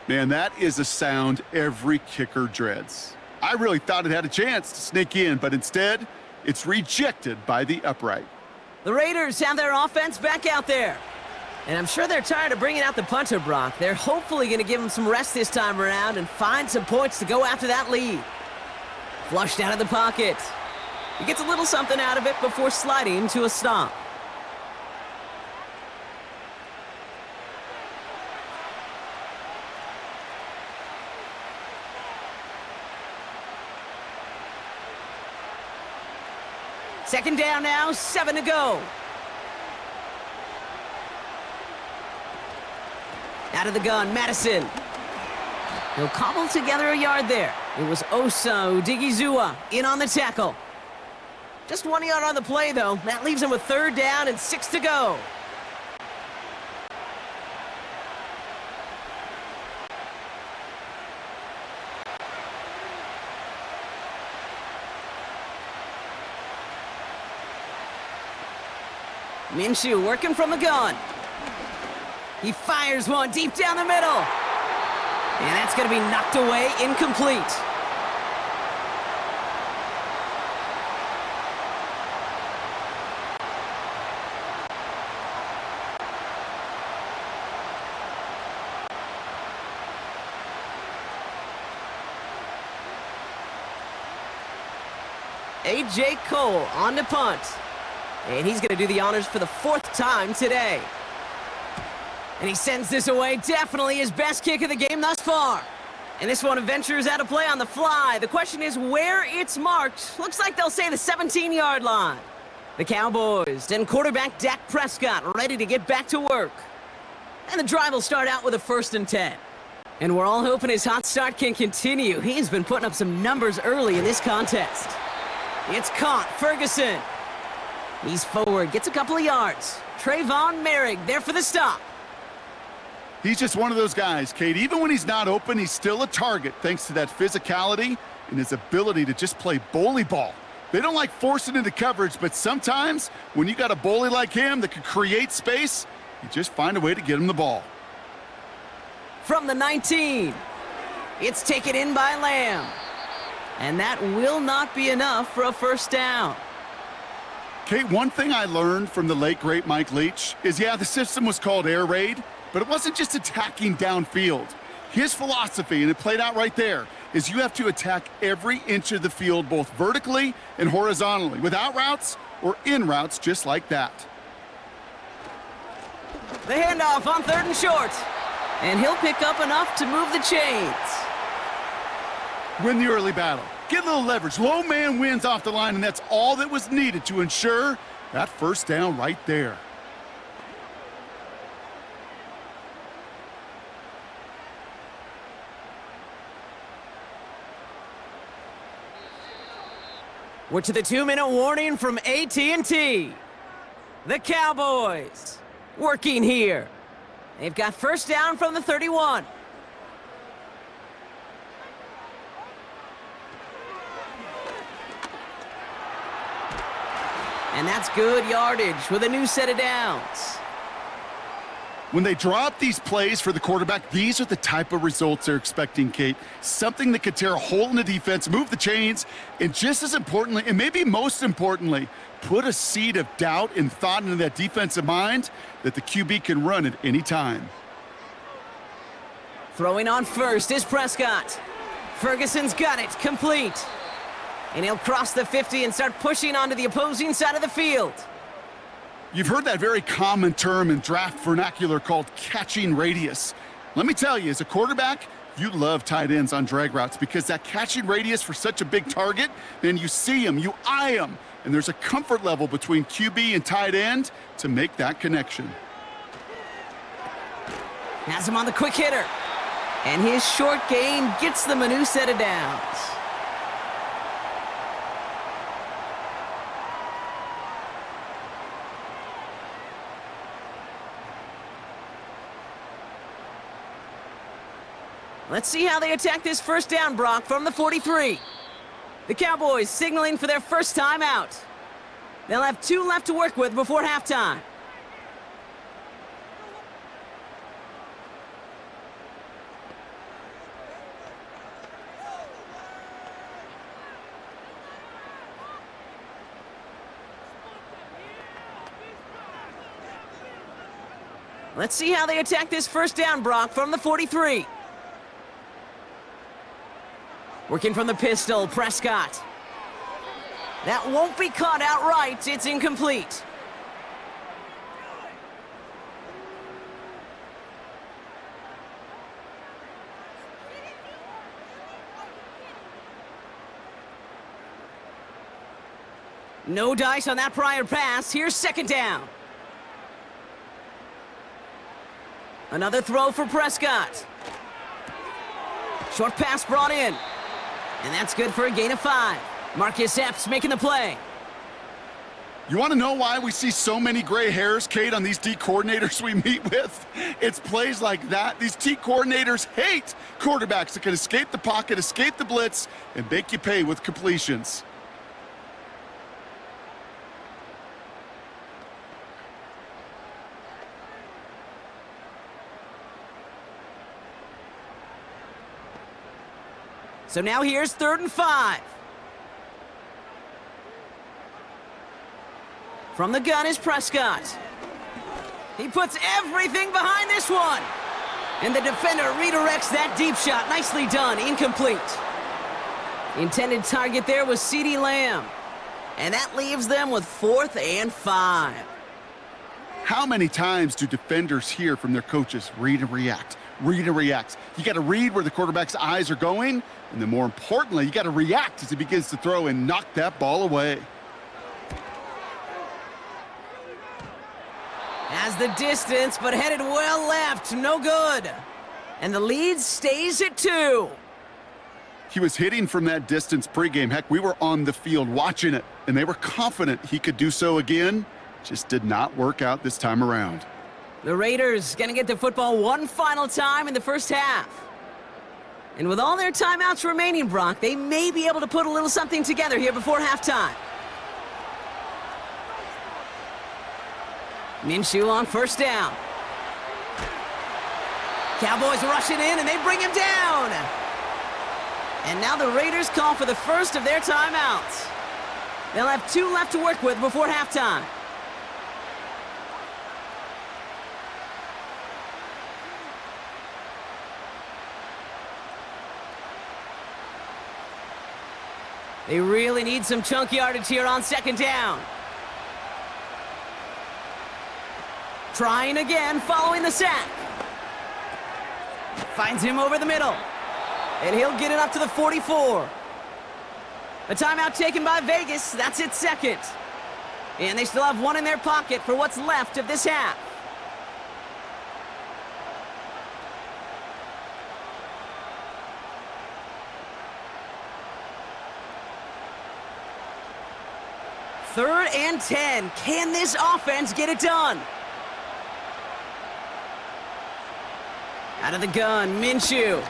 Man, that is a sound every kicker dreads. I really thought it had a chance to sneak in, but instead, it's rejected by the upright. The Raiders have their offense back out there. And I'm sure they're tired of bringing out the punter, Brock. They're hopefully going to give him some rest this time around and find some points to go after that lead. Flushed out of the pocket. He gets a little something out of it before sliding to a stop. Second down now, 7 to go. Out of the gun, Madison. He'll cobble together a yard there. It was Osa Odigizua in on the tackle. Just 1 yard on the play, though. That leaves him with third down and 6 to go. Minshew working from the gun. He fires one deep down the middle. And that's going to be knocked away, incomplete. A.J. Cole on to punt. And he's going to do the honors for the 4th time today. And he sends this away. Definitely his best kick of the game thus far. And this one ventures out of play on the fly. The question is where it's marked. Looks like they'll say the 17-yard line. The Cowboys and quarterback Dak Prescott ready to get back to work. And the drive will start out with a 1st and 10. And we're all hoping his hot start can continue. He's been putting up some numbers early in this contest. It's caught. Ferguson. He's forward. Gets a couple of yards. Trayvon Merrick there for the stop. He's just one of those guys, Kate. Even when he's not open, he's still a target thanks to that physicality and his ability to just play bully ball. They don't like forcing into coverage, but sometimes when you got a bully like him that can create space, you just find a way to get him the ball. From the 19, it's taken in by Lamb. And that will not be enough for a 1st down. Kate, one thing I learned from the late, great Mike Leach is, yeah, the system was called air raid, but it wasn't just attacking downfield. His philosophy, and it played out right there, is you have to attack every inch of the field, both vertically and horizontally, without routes or in routes just like that. The handoff on 3rd and short. And he'll pick up enough to move the chains. Win the early battle. Get a little leverage. Low man wins off the line, and that's all that was needed to ensure that 1st down right there. We're to the 2-minute warning from AT&T. The Cowboys working here. They've got 1st down from the 31. And that's good yardage with a new set of downs. When they drop these plays for the quarterback, these are the type of results they're expecting, Kate. Something that could tear a hole in the defense, move the chains, and just as importantly, and maybe most importantly, put a seed of doubt and thought into that defensive mind that the QB can run at any time. Throwing on first is Prescott. Ferguson's got it, complete. And he'll cross the 50 and start pushing onto the opposing side of the field. You've heard that very common term in draft vernacular called catching radius. Let me tell you, as a quarterback, you love tight ends on drag routes because that catching radius for such a big target, then you see him, you eye him, and there's a comfort level between QB and tight end to make that connection. Has him on the quick hitter. And his short game gets them a new set of downs. Let's see how they attack this 1st down, Brock, from the 43. The Cowboys signaling for their first time out. They'll have 2 left to work with before halftime. Let's see how they attack this first down, Brock, from the 43. Working from the pistol, Prescott. That won't be caught outright. It's incomplete. No dice on that prior pass. Here's second down. Another throw for Prescott. Short pass brought in. And that's good for a gain of 5. Marcus Epps making the play. You want to know why we see so many gray hairs, Kate, on these D coordinators we meet with? It's plays like that. These D coordinators hate quarterbacks that can escape the pocket, escape the blitz, and make you pay with completions. So now here's 3rd and 5. From the gun is Prescott. He puts everything behind this one. And the defender redirects that deep shot. Nicely done. Incomplete. The intended target there was CeeDee Lamb. And that leaves them with 4th and 5. How many times do defenders hear from their coaches, read and react, read and react? You got to read where the quarterback's eyes are going, and then more importantly, you got to react as he begins to throw and knock that ball away. Has the distance, but headed well left. No good. And the lead stays at 2. He was hitting from that distance pregame. Heck, we were on the field watching it, and they were confident he could do so again. Just did not work out this time around. The Raiders gonna get the football one final time in the first half. And with all their timeouts remaining, Brock, they may be able to put a little something together here before halftime. Minshew on first down. Cowboys rushing in, and they bring him down. And now the Raiders call for the first of their timeouts. They'll have 2 left to work with before halftime. They really need some chunk yardage here on second down. Trying again, following the sack. Finds him over the middle. And he'll get it up to the 44. A timeout taken by Vegas. That's its second. And they still have 1 in their pocket for what's left of this half. Third and 10. Can this offense get it done? Out of the gun, Minshew.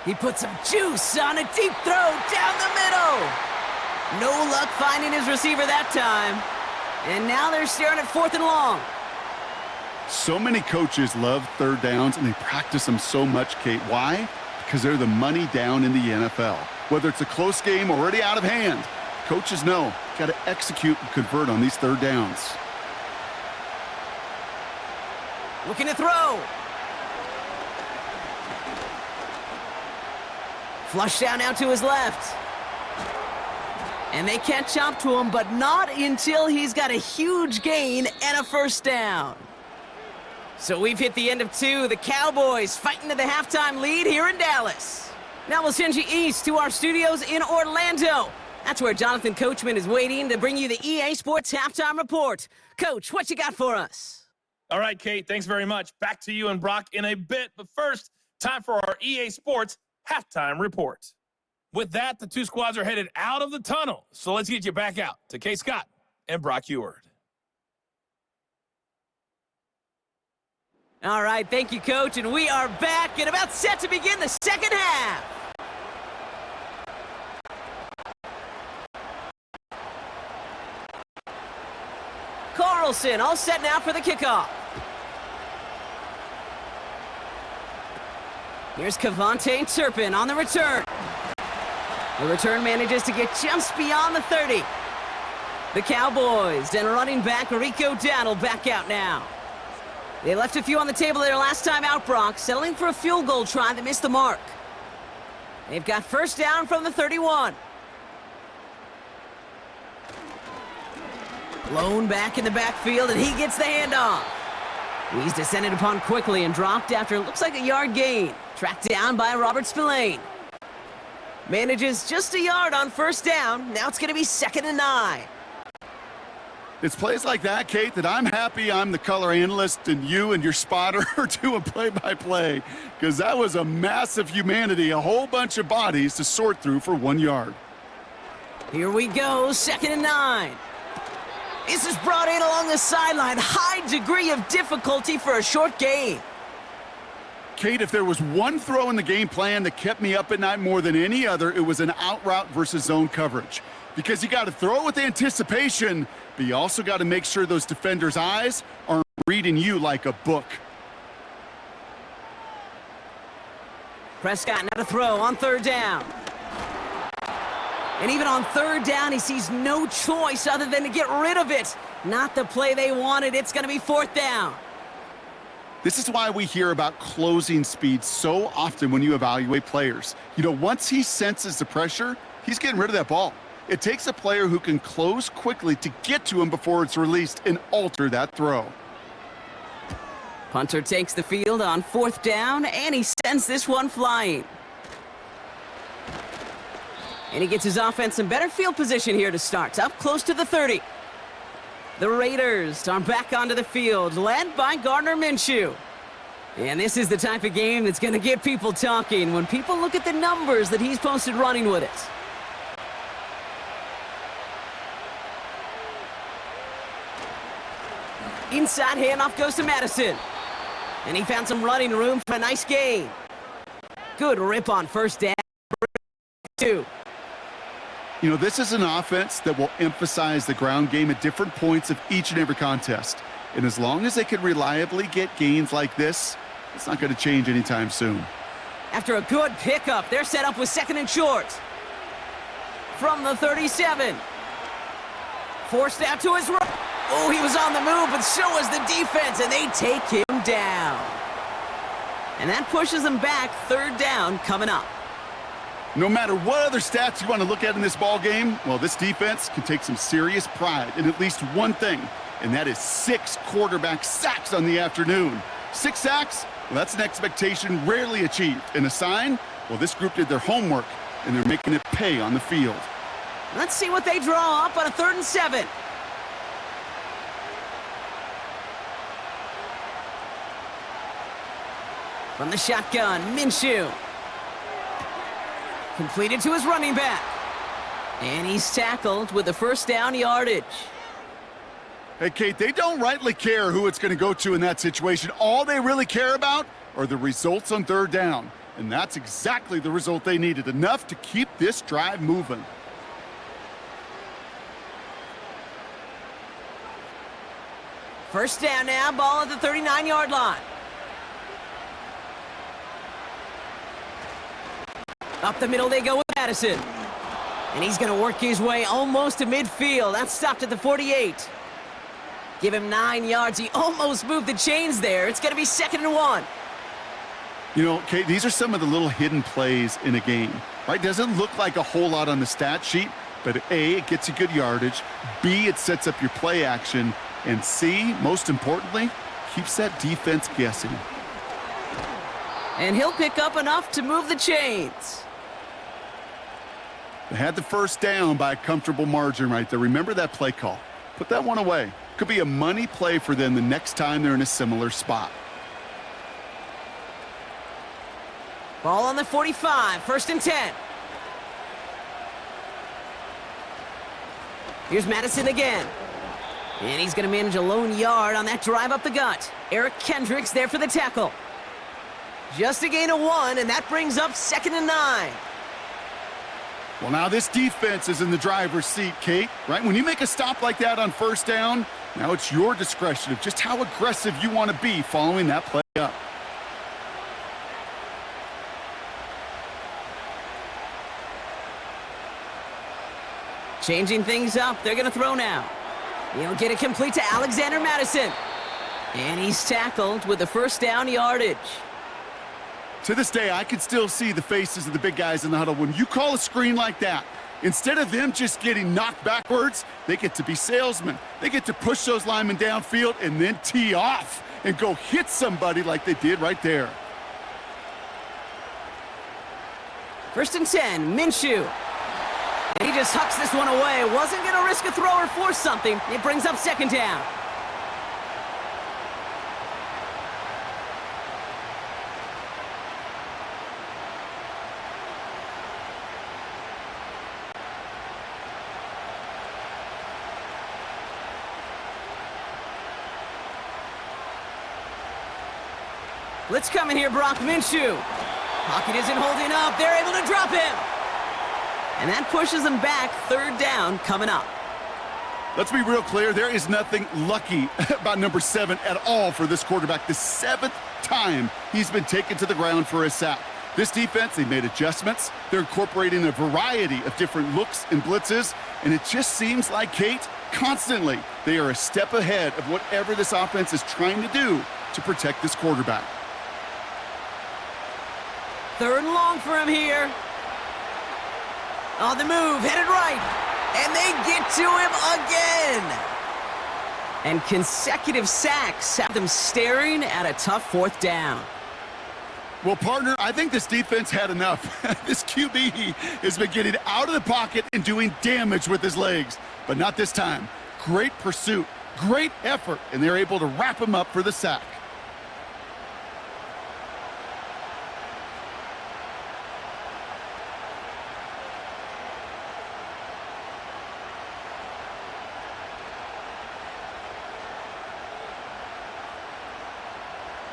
He puts some juice on a deep throw down the middle. No luck finding his receiver that time. And now they're staring at 4th and long. So many coaches love third downs, and they practice them so much, Kate. Why? Because they're the money down in the NFL. Whether it's a close game already out of hand, coaches know, got to execute and convert on these third downs. Looking to throw. Flush down now to his left. And they catch up to him, but not until he's got a huge gain and a first down. So we've hit the end of 2. The Cowboys fighting to the halftime lead here in Dallas. Now we'll send you east to our studios in Orlando. That's where Jonathan Coachman is waiting to bring you the EA Sports Halftime Report. Coach, what you got for us? All right, Kate, thanks very much. Back to you and Brock in a bit. But first, time for our EA Sports Halftime Report. With that, the 2 squads are headed out of the tunnel. So let's get you back out to Kate Scott and Brock Eward. All right, thank you, Coach. And we are back and about set to begin the second half. Burleson all set now for the kickoff. Here's Cavante Turpin on the return. The return manages to get just beyond the 30. The Cowboys and running back Rico Dowdle back out now. They left a few on the table their last time out, Brock, settling for a field goal try that missed the mark. They've got first down from the 31. Blown back in the backfield, and he gets the handoff. He's descended upon quickly and dropped after it looks like a yard gain. Tracked down by Robert Spillane. Manages just a yard on first down. Now it's going to be 2nd and 9. It's plays like that, Kate, that I'm happy I'm the color analyst and you and your spotter are doing play-by-play, because that was a massive humanity, a whole bunch of bodies to sort through for 1 yard. Here we go, 2nd and 9. This is brought in along the sideline. High degree of difficulty for a short gain. Kate, if there was one throw in the game plan that kept me up at night more than any other, it was an out route versus zone coverage. Because you got to throw with anticipation, but you also got to make sure those defenders' eyes aren't reading you like a book. Prescott now to throw on 3rd down. And even on 3rd down, he sees no choice other than to get rid of it. Not the play they wanted. It's going to be 4th down. This is why we hear about closing speed so often when you evaluate players. You know, once he senses the pressure, he's getting rid of that ball. It takes a player who can close quickly to get to him before it's released and alter that throw. Punter takes the field on 4th down, and he sends this one flying. And he gets his offense in better field position here to start, up close to the 30. The Raiders are back onto the field, led by Gardner Minshew. And this is the type of game that's going to get people talking when people look at the numbers that he's posted running with it. Inside handoff goes to Madison. And he found some running room for a nice gain. Good rip on first down. 2. You know, this is an offense that will emphasize the ground game at different points of each and every contest. And as long as they can reliably get gains like this, it's not going to change anytime soon. After a good pickup, they're set up with 2nd and short. From the 37. Forced out to his right. Oh, he was on the move, but so was the defense, and they take him down. And that pushes them back. 3rd down coming up. No matter what other stats you want to look at in this ball game, well, this defense can take some serious pride in at least one thing, and that is 6 quarterback sacks on the afternoon. 6 sacks? Well, that's an expectation rarely achieved. And a sign? Well, this group did their homework, and they're making it pay on the field. Let's see what they draw up on a 3rd and 7. From the shotgun, Minshew. Completed to his running back. And he's tackled with the 1st down yardage. Hey, Kate, they don't rightly care who it's going to go to in that situation. All they really care about are the results on 3rd down. And that's exactly the result they needed, enough to keep this drive moving. First down now, ball at the 39-yard line. Up the middle they go with Madison. And he's going to work his way almost to midfield. That's stopped at the 48. Give him 9 yards. He almost moved the chains there. It's going to be 2nd and 1. You know, Kate, these are some of the little hidden plays in a game, right? Doesn't look like a whole lot on the stat sheet, but A, it gets you good yardage. B, it sets up your play action. And C, most importantly, keeps that defense guessing. And he'll pick up enough to move the chains. They had the first down by a comfortable margin right there. Remember that play call. Put that one away. Could be a money play for them the next time they're in a similar spot. Ball on the 45, 1st and 10. Here's Madison again. And he's going to manage a lone yard on that drive up the gut. Eric Kendricks there for the tackle. Just a gain of 1, and that brings up 2nd and 9. Well, now this defense is in the driver's seat, Kate, right? When you make a stop like that on first down, Now it's your discretion of just how aggressive you want to be following that play up. Changing things up. They're going to throw now. He'll get it complete to Alexander Madison. And he's tackled with the first down yardage. To this day, I can still see the faces of the big guys in the huddle. When you call a screen like that, instead of them just getting knocked backwards, they get to be salesmen. They get to push those linemen downfield and then tee off and go hit somebody like they did right there. 1st and 10, Minshew. And he just hucks this one away. Wasn't going to risk a throw or force something. It brings up 2nd down. Let's come in here, Brock Minshew. Pocket isn't holding up. They're able to drop him. And that pushes them back. 3rd down coming up. Let's be real clear. There is nothing lucky about number 7 at all for this quarterback. The 7th time he's been taken to the ground for a sack. This defense, they made adjustments. They're incorporating a variety of different looks and blitzes. And it just seems like, Kate, constantly they are a step ahead of whatever this offense is trying to do to protect this quarterback. 3rd and long for him here. On the move, headed right. And they get to him again. And consecutive sacks have them staring at a tough 4th down. Well, partner, I think this defense had enough. This QB has been getting out of the pocket and doing damage with his legs. But not this time. Great pursuit, great effort, and they're able to wrap him up for the sack.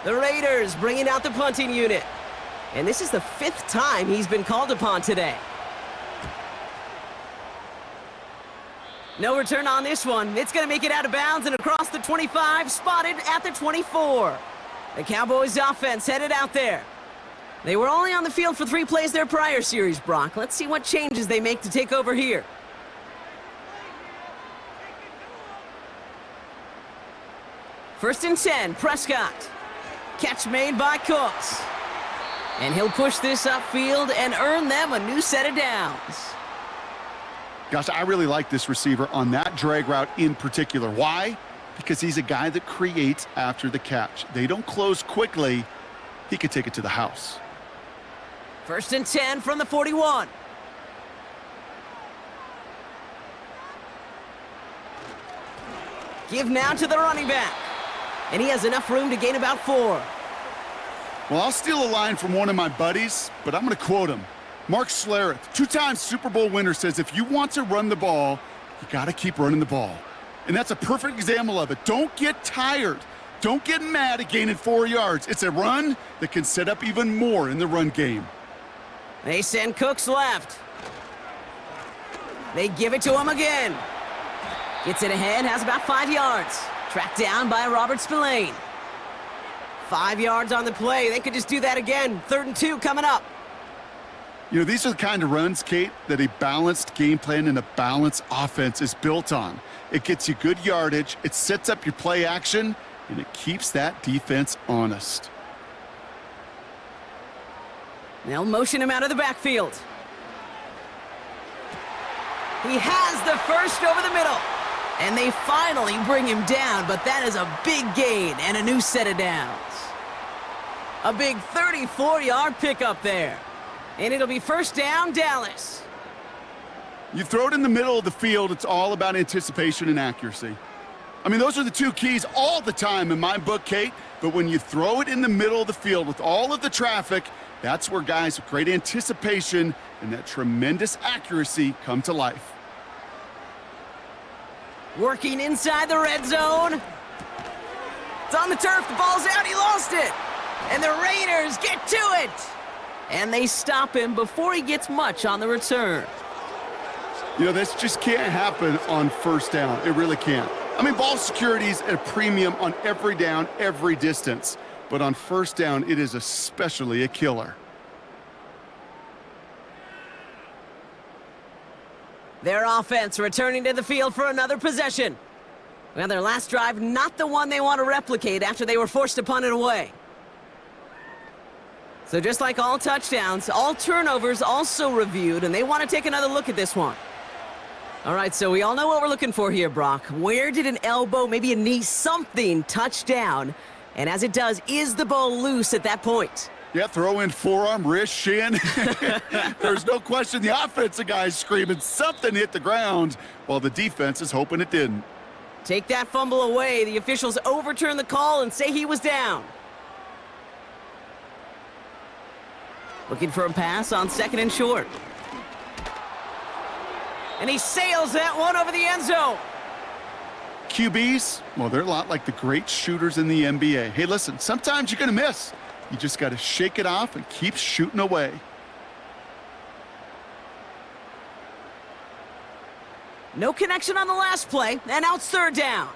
The Raiders bringing out the punting unit. And this is the 5th time he's been called upon today. No return on this one. It's going to make it out of bounds and across the 25, spotted at the 24. The Cowboys offense headed out there. They were only on the field for 3 plays their prior series, Brock. Let's see what changes they make to take over here. First and 10, Prescott. Catch made by Cooks. And he'll push this upfield and earn them a new set of downs. Gosh, I really like this receiver on that drag route in particular. Why? Because he's a guy that creates after the catch. They don't close quickly. He could take it to the house. First and 10 from the 41. Give now to the running back. And he has enough room to gain about 4. Well, I'll steal a line from one of my buddies, but I'm going to quote him. Mark Schlereth, 2-time Super Bowl winner, says if you want to run the ball, you got to keep running the ball. And that's a perfect example of it. Don't get tired. Don't get mad at gaining 4 yards. It's a run that can set up even more in the run game. They send Cooks left. They give it to him again. Gets it ahead, has about 5 yards. Tracked down by Robert Spillane. 5 yards on the play. They could just do that again. 3rd and 2 coming up. You know, these are the kind of runs, Kate, that a balanced game plan and a balanced offense is built on. It gets you good yardage, it sets up your play action, and it keeps that defense honest. They'll motion him out of the backfield. He has the first over the middle. And they finally bring him down, but that is a big gain and a new set of downs. A big 34-yard pickup there. And it'll be 1st down, Dallas. You throw it in the middle of the field, it's all about anticipation and accuracy. I mean, those are the 2 keys all the time in my book, Kate. But when you throw it in the middle of the field with all of the traffic, that's where guys with great anticipation and that tremendous accuracy come to life. Working inside the red zone. It's on the turf. The ball's out. He lost it. And the Raiders get to it. And they stop him before he gets much on the return. You know, this just can't happen on 1st down. It really can't. I mean, ball security is at a premium on every down, every distance. But on first down, it is especially a killer. Their offense returning to the field for another possession. Well, their last drive, not the one they want to replicate after they were forced to punt it away. So just like all touchdowns, all turnovers also reviewed, and they want to take another look at this one. All right, so we all know what we're looking for here, Brock. Where did an elbow, maybe a knee, something touch down? And as it does, is the ball loose at that point? Yeah, throw in forearm, wrist, shin. There's no question the offensive guy's screaming something hit the ground while the defense is hoping it didn't. Take that fumble away. The officials overturn the call and say he was down. Looking for a pass on 2nd and short. And he sails that one over the end zone. QBs, well, they're a lot like the great shooters in the NBA. Hey, listen, sometimes you're going to miss. You just got to shake it off and keep shooting away. No connection on the last play, and now it's 3rd down.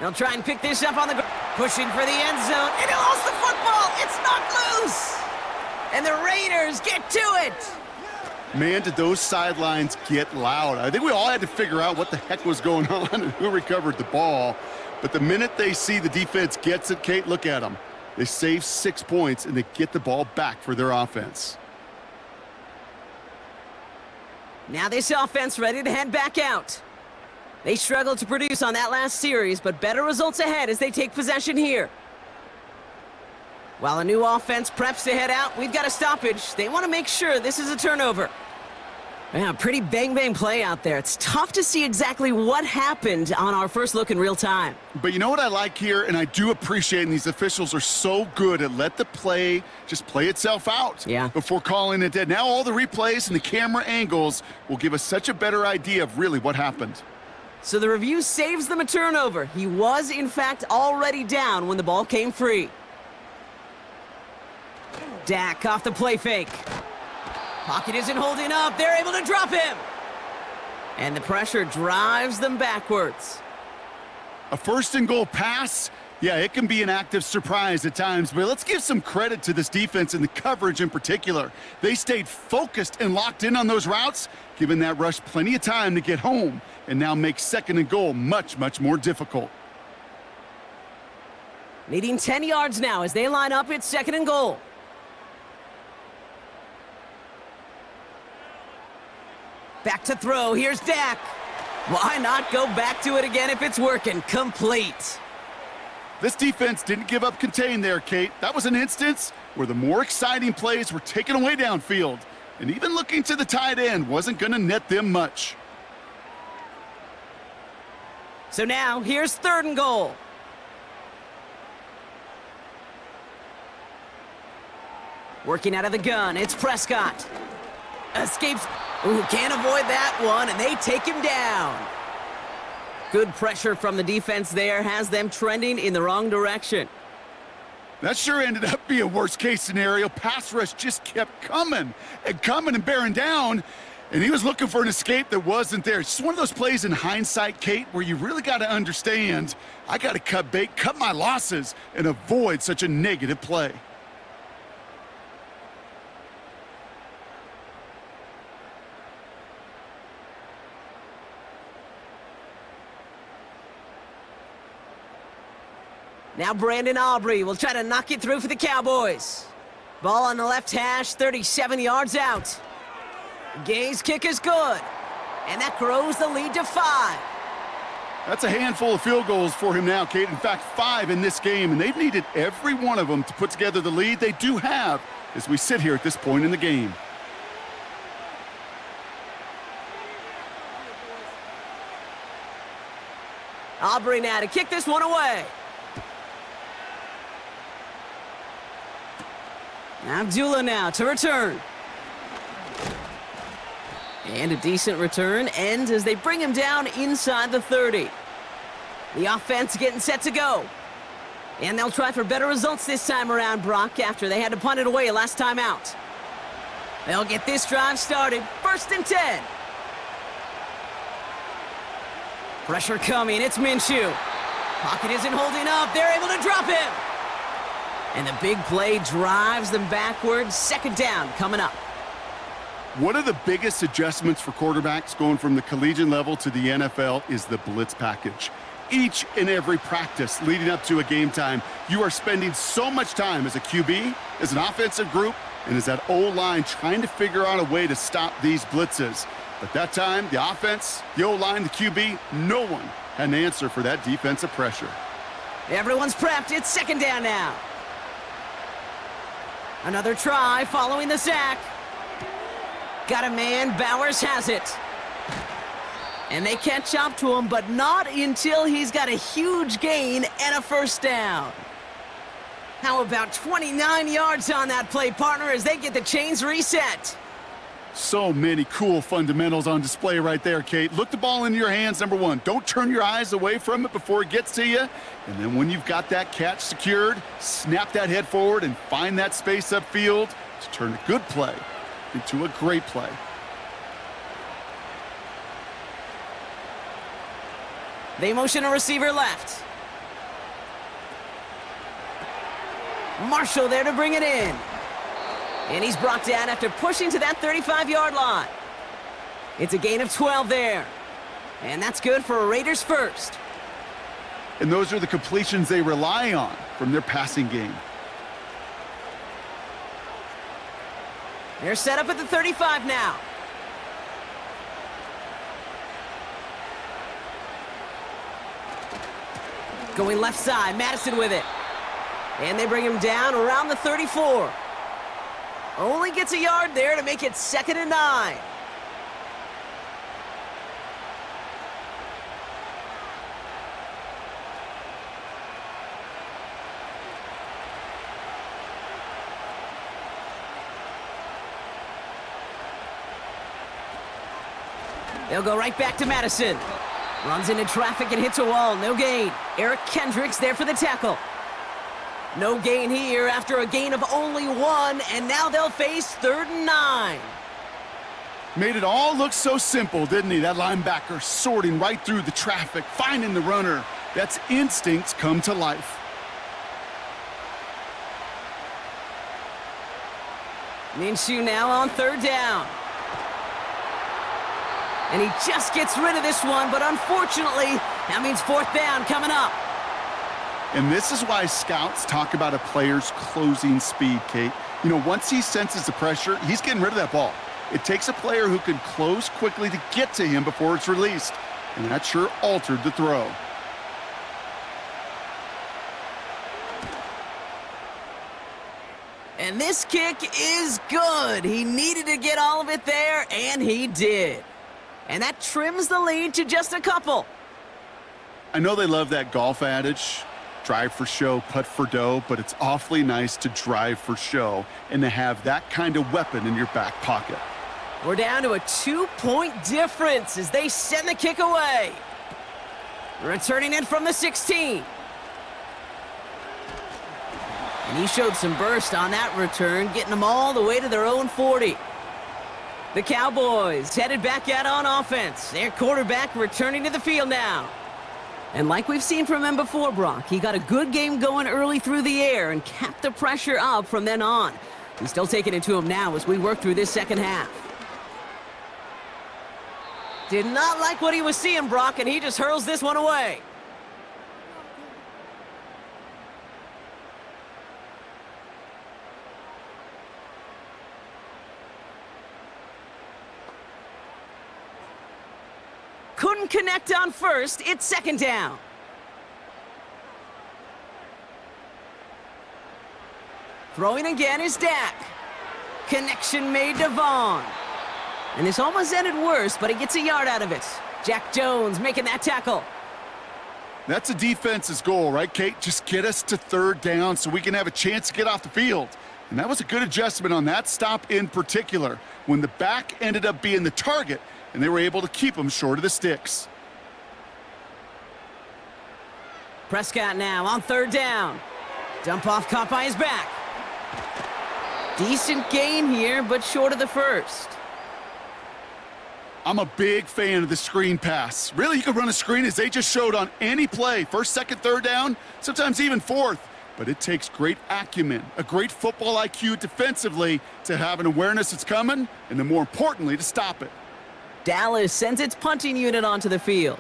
They'll try and pick this up on the ground. Pushing for the end zone, and he lost the football. It's knocked loose. And the Raiders get to it. Man, did those sidelines get loud. I think we all had to figure out what the heck was going on and who recovered the ball. But the minute they see the defense gets it, Kate, look at them. They save 6 points, and they get the ball back for their offense. Now this offense ready to head back out. They struggled to produce on that last series, but better results ahead as they take possession here. While a new offense preps to head out, we've got a stoppage. They want to make sure this is a turnover. Yeah, pretty bang-bang play out there. It's tough to see exactly what happened on our first look in real time. But you know what I like here, and I do appreciate, and these officials are so good at let the play just play itself out before calling it dead. Now all the replays and the camera angles will give us such a better idea of really what happened. So the review saves them a turnover. He was, in fact, already down when the ball came free. Dak off the play fake. Pocket isn't holding up. They're able to drop him. And the pressure drives them backwards. A 1st and goal pass, yeah, it can be an active surprise at times, but let's give some credit to this defense and the coverage in particular. They stayed focused and locked in on those routes, giving that rush plenty of time to get home, and now make 2nd and goal much, much more difficult. Needing 10 yards now as they line up at 2nd and goal. Back to throw. Here's Dak. Why not go back to it again if it's working? Complete. This defense didn't give up contain there, Kate. That was an instance where the more exciting plays were taken away downfield. And even looking to the tight end wasn't going to net them much. So now, here's 3rd and goal. Working out of the gun, it's Prescott. Escapes. Ooh, can't avoid that one, and they take him down. Good pressure from the defense there has them trending in the wrong direction. That sure ended up being worst-case scenario. Pass rush just kept coming and bearing down, and he was looking for an escape that wasn't there. It's just one of those plays in hindsight, Kate, where you really got to understand, I got to cut bait, cut my losses, and avoid such a negative play. Now Brandon Aubrey will try to knock it through for the Cowboys. Ball on the left hash, 37 yards out. Gay's kick is good, and that grows the lead to 5. That's a handful of field goals for him now, Kate. In fact, 5 in this game, and they've needed every one of them to put together the lead they do have as we sit here at this point in the game. Aubrey now to kick this one away. Abdullah now to return. And a decent return ends as they bring him down inside the 30. The offense getting set to go. And they'll try for better results this time around, Brock, after they had to punt it away last time out. They'll get this drive started. 1st and 10. Pressure coming. It's Minshew. Pocket isn't holding up. They're able to drop him. And the big play drives them backwards. Second down coming up. One of the biggest adjustments for quarterbacks going from the collegiate level to the NFL is the blitz package. Each and every practice leading up to a game time, you are spending so much time as a QB, as an offensive group, and as that O-line trying to figure out a way to stop these blitzes. But that time, the offense, the O-line, the QB, no one had an answer for that defensive pressure. Everyone's prepped. It's second down now. Another try following the sack. Got a man. Bowers has it. And they catch up to him, but not until he's got a huge gain and a first down. How about 29 yards on that play, partner, as they get the chains reset? So many cool fundamentals on display right there, Kate. Look the ball in your hands, number one. Don't turn your eyes away from it before it gets to you. And then when you've got that catch secured, snap that head forward and find that space upfield to turn a good play into a great play. They motion a receiver left. Marshall there to bring it in. And he's brought down after pushing to that 35-yard line. It's a gain of 12 there. And that's good for a Raiders first. And those are the completions they rely on from their passing game. They're set up at the 35 now. Going left side, Madison with it. And they bring him down around the 34. Only gets a yard there to make it 2nd and 9. They'll go right back to Madison. Runs into traffic and hits a wall. No gain. Eric Kendricks there for the tackle. No gain here after a gain of only 1, and now they'll face 3rd and 9. Made it all look so simple, didn't he? That linebacker sorting right through the traffic, finding the runner. That's instincts come to life. Minshew now on 3rd down. And he just gets rid of this one, but unfortunately, that means 4th down coming up. And this is why scouts talk about a player's closing speed, Kate. You know, once he senses the pressure, he's getting rid of that ball. It takes a player who can close quickly to get to him before it's released. And that sure altered the throw. And this kick is good. He needed to get all of it there, and he did. And that trims the lead to just a couple. I know they love that golf adage, drive for show, putt for dough, but it's awfully nice to drive for show and to have that kind of weapon in your back pocket. We're down to a 2-point difference as they send the kick away. Returning it from the 16. And he showed some burst on that return, getting them all the way to their own 40. The Cowboys headed back out on offense. Their quarterback returning to the field now. And like we've seen from him before, Brock, he got a good game going early through the air and kept the pressure up from then on. He's still taking it to him now as we work through this second half. Did not like what he was seeing, Brock, and he just hurls this one away. Couldn't connect on first. It's 2nd down. Throwing again is Dak. Connection made to Vaughn. And this almost ended worse, but he gets a yard out of it. Jack Jones making that tackle. That's a defense's goal, right, Kate? Just get us to 3rd down so we can have a chance to get off the field. And that was a good adjustment on that stop in particular, when the back ended up being the target, and they were able to keep him short of the sticks. Prescott now on 3rd down. Dump off caught by his back. Decent gain here, but short of the first. I'm a big fan of the screen pass. Really, you can run a screen as they just showed on any play. First, second, third down, sometimes even fourth. But it takes great acumen, a great football IQ defensively to have an awareness it's coming, and then more importantly, to stop it. Dallas sends its punting unit onto the field.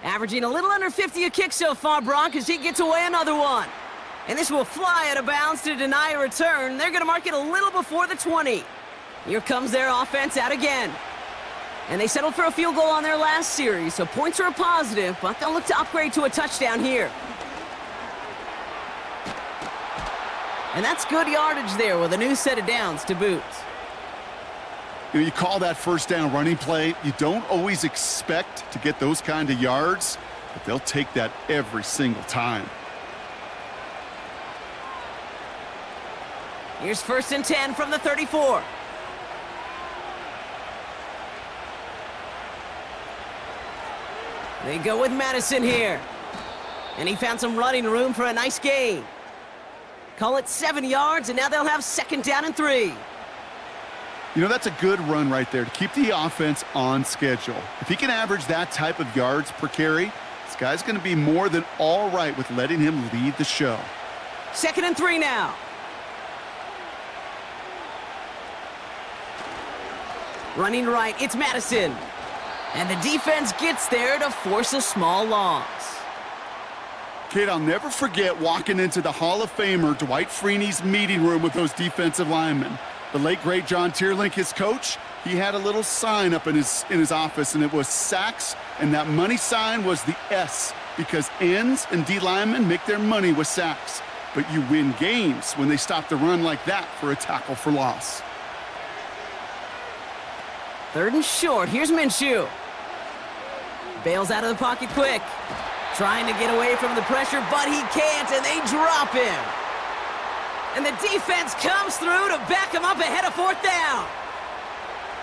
Averaging a little under 50 a kick so far, Brock, as he gets away another one. And this will fly out of bounds to deny a return. They're going to mark it a little before the 20. Here comes their offense out again. And they settled for a field goal on their last series, so points are a positive, but they'll look to upgrade to a touchdown here. And that's good yardage there with a new set of downs to boot. You call that first down running play. You don't always expect to get those kind of yards, but they'll take that every single time. Here's 1st and 10 from the 34. They go with Madison here. And he found some running room for a nice gain. Call it 7 yards, and now they'll have 2nd down and 3. You know, that's a good run right there to keep the offense on schedule. If he can average that type of yards per carry, this guy's going to be more than all right with letting him lead the show. 2nd and 3 now. Running right, it's Madison. And the defense gets there to force a small loss. Kid, I'll never forget walking into the Hall of Famer Dwight Freeney's meeting room with those defensive linemen. The late, great John Tierlink, his coach, he had a little sign up in his office, and it was sacks, and that money sign was the S, because ends and D linemen make their money with sacks. But you win games when they stop the run like that for a tackle for loss. 3rd and short. Here's Minshew. Bails out of the pocket quick. Trying to get away from the pressure, but he can't, and they drop him. And the defense comes through to back him up ahead of 4th down.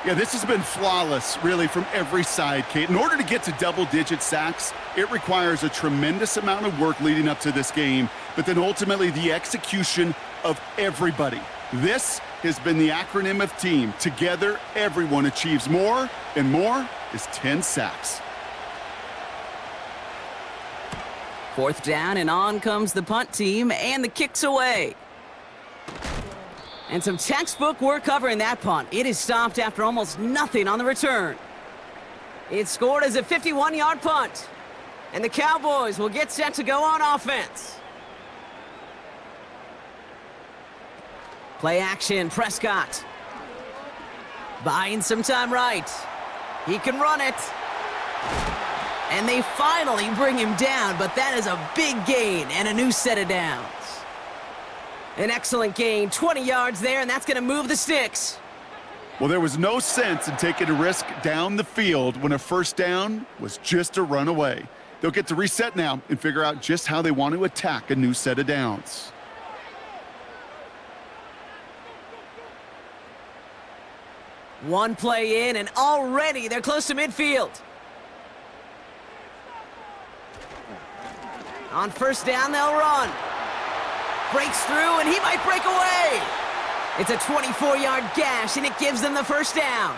Yeah, this has been flawless, really, from every side, Kate. In order to get to double-digit sacks, it requires a tremendous amount of work leading up to this game, but then ultimately the execution of everybody. This has been the acronym of team. Together, everyone achieves more, and more is 10 sacks. 4th down, and on comes the punt team, and the kick's away. And some textbook work covering that punt. It is stopped after almost nothing on the return. It's scored as a 51-yard punt. And the Cowboys will get set to go on offense. Play action, Prescott. Buying some time right. He can run it. And they finally bring him down, but that is a big gain and a new set of downs. An excellent gain, 20 yards there, and that's going to move the sticks. Well, there was no sense in taking a risk down the field when a first down was just a run away. They'll get to reset now and figure out just how they want to attack a new set of downs. One play in, and already they're close to midfield. On 1st down, they'll run. Breaks through, and he might break away. It's a 24-yard gash, and it gives them the 1st down.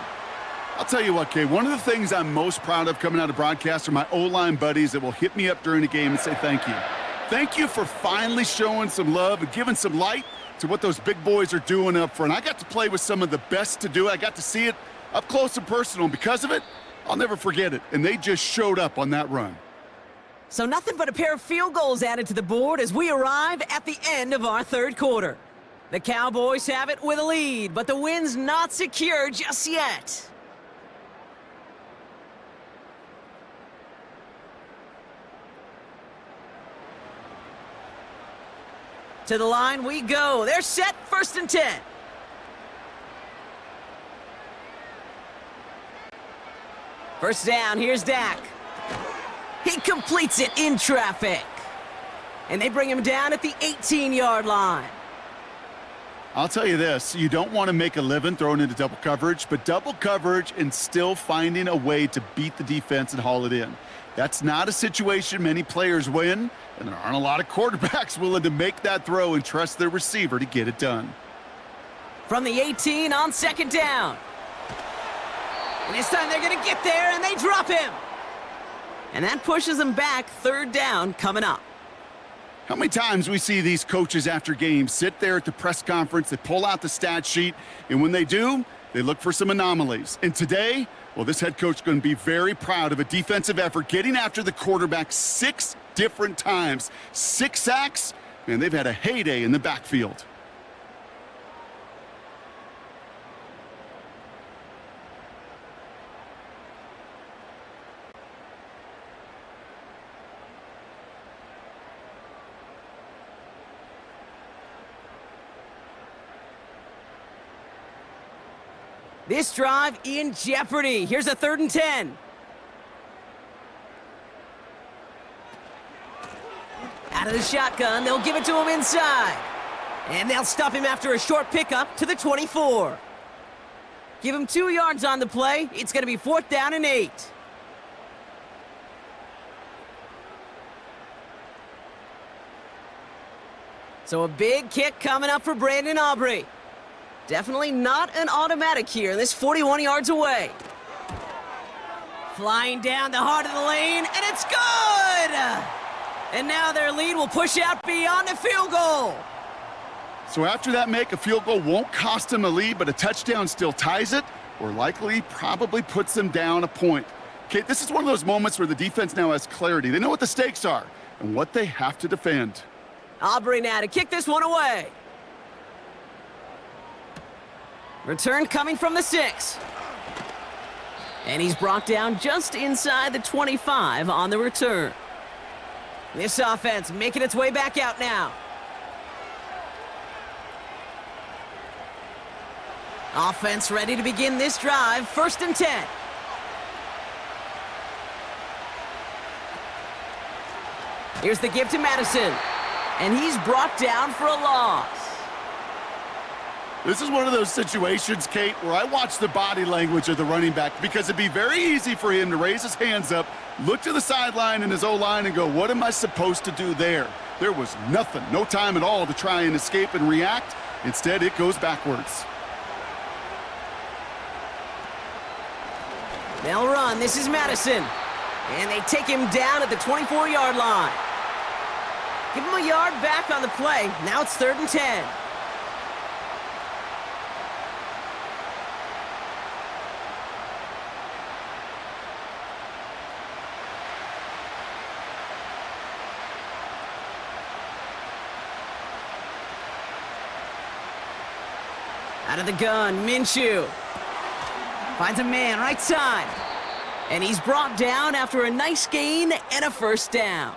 I'll tell you what, Kay, one of the things I'm most proud of coming out of broadcast are my O-line buddies that will hit me up during the game and say thank you. Thank you for finally showing some love and giving some light to what those big boys are doing up front. I got to play with some of the best to do it. I got to see it up close and personal, and because of it, I'll never forget it. And they just showed up on that run. So nothing but a pair of field goals added to the board as we arrive at the end of our 3rd quarter. The Cowboys have it with a lead, but the win's not secure just yet. To the line we go. They're set, 1st and 10. First down, here's Dak. He completes it in traffic. And they bring him down at the 18-yard line. I'll tell you this, you don't want to make a living throwing into double coverage, but double coverage and still finding a way to beat the defense and haul it in. That's not a situation many players win, and there aren't a lot of quarterbacks willing to make that throw and trust their receiver to get it done. From the 18 on 2nd down. And this time they're going to get there, and they drop him. And that pushes them back. Third down coming up. How many times we see these coaches after games sit there at the press conference, they pull out the stat sheet, and when they do, they look for some anomalies. And today, well, this head coach is going to be very proud of a defensive effort getting after the quarterback 6 different times. 6 sacks, and they've had a heyday in the backfield. This drive in jeopardy. Here's a 3rd and 10. Out of the shotgun, they'll give it to him inside. And they'll stop him after a short pickup to the 24. Give him 2 yards on the play. It's going to be 4th down and 8. So a big kick coming up for Brandon Aubrey. Definitely not an automatic here, and this 41 yards away. Flying down the heart of the lane, and it's good! And now their lead will push out beyond the field goal. So after that make, a field goal won't cost them a lead, but a touchdown still ties it, or likely probably puts them down a point. Okay, this is one of those moments where the defense now has clarity. They know what the stakes are and what they have to defend. Aubrey now to kick this one away. Return coming from the 6. And he's brought down just inside the 25 on the return. This offense making its way back out now. Offense ready to begin this drive. 1st and 10. Here's the give to Madison. And he's brought down for a loss. This is one of those situations, Kate, where I watch the body language of the running back because it'd be very easy for him to raise his hands up, look to the sideline in his O-line and go, what am I supposed to do there? There was nothing, no time at all to try and escape and react. Instead, it goes backwards. They'll run. This is Madison. And they take him down at the 24-yard line. Give him a yard back on the play. Now it's 3rd and 10. Out of the gun, Minshew. Finds a man right side. And he's brought down after a nice gain and a 1st down.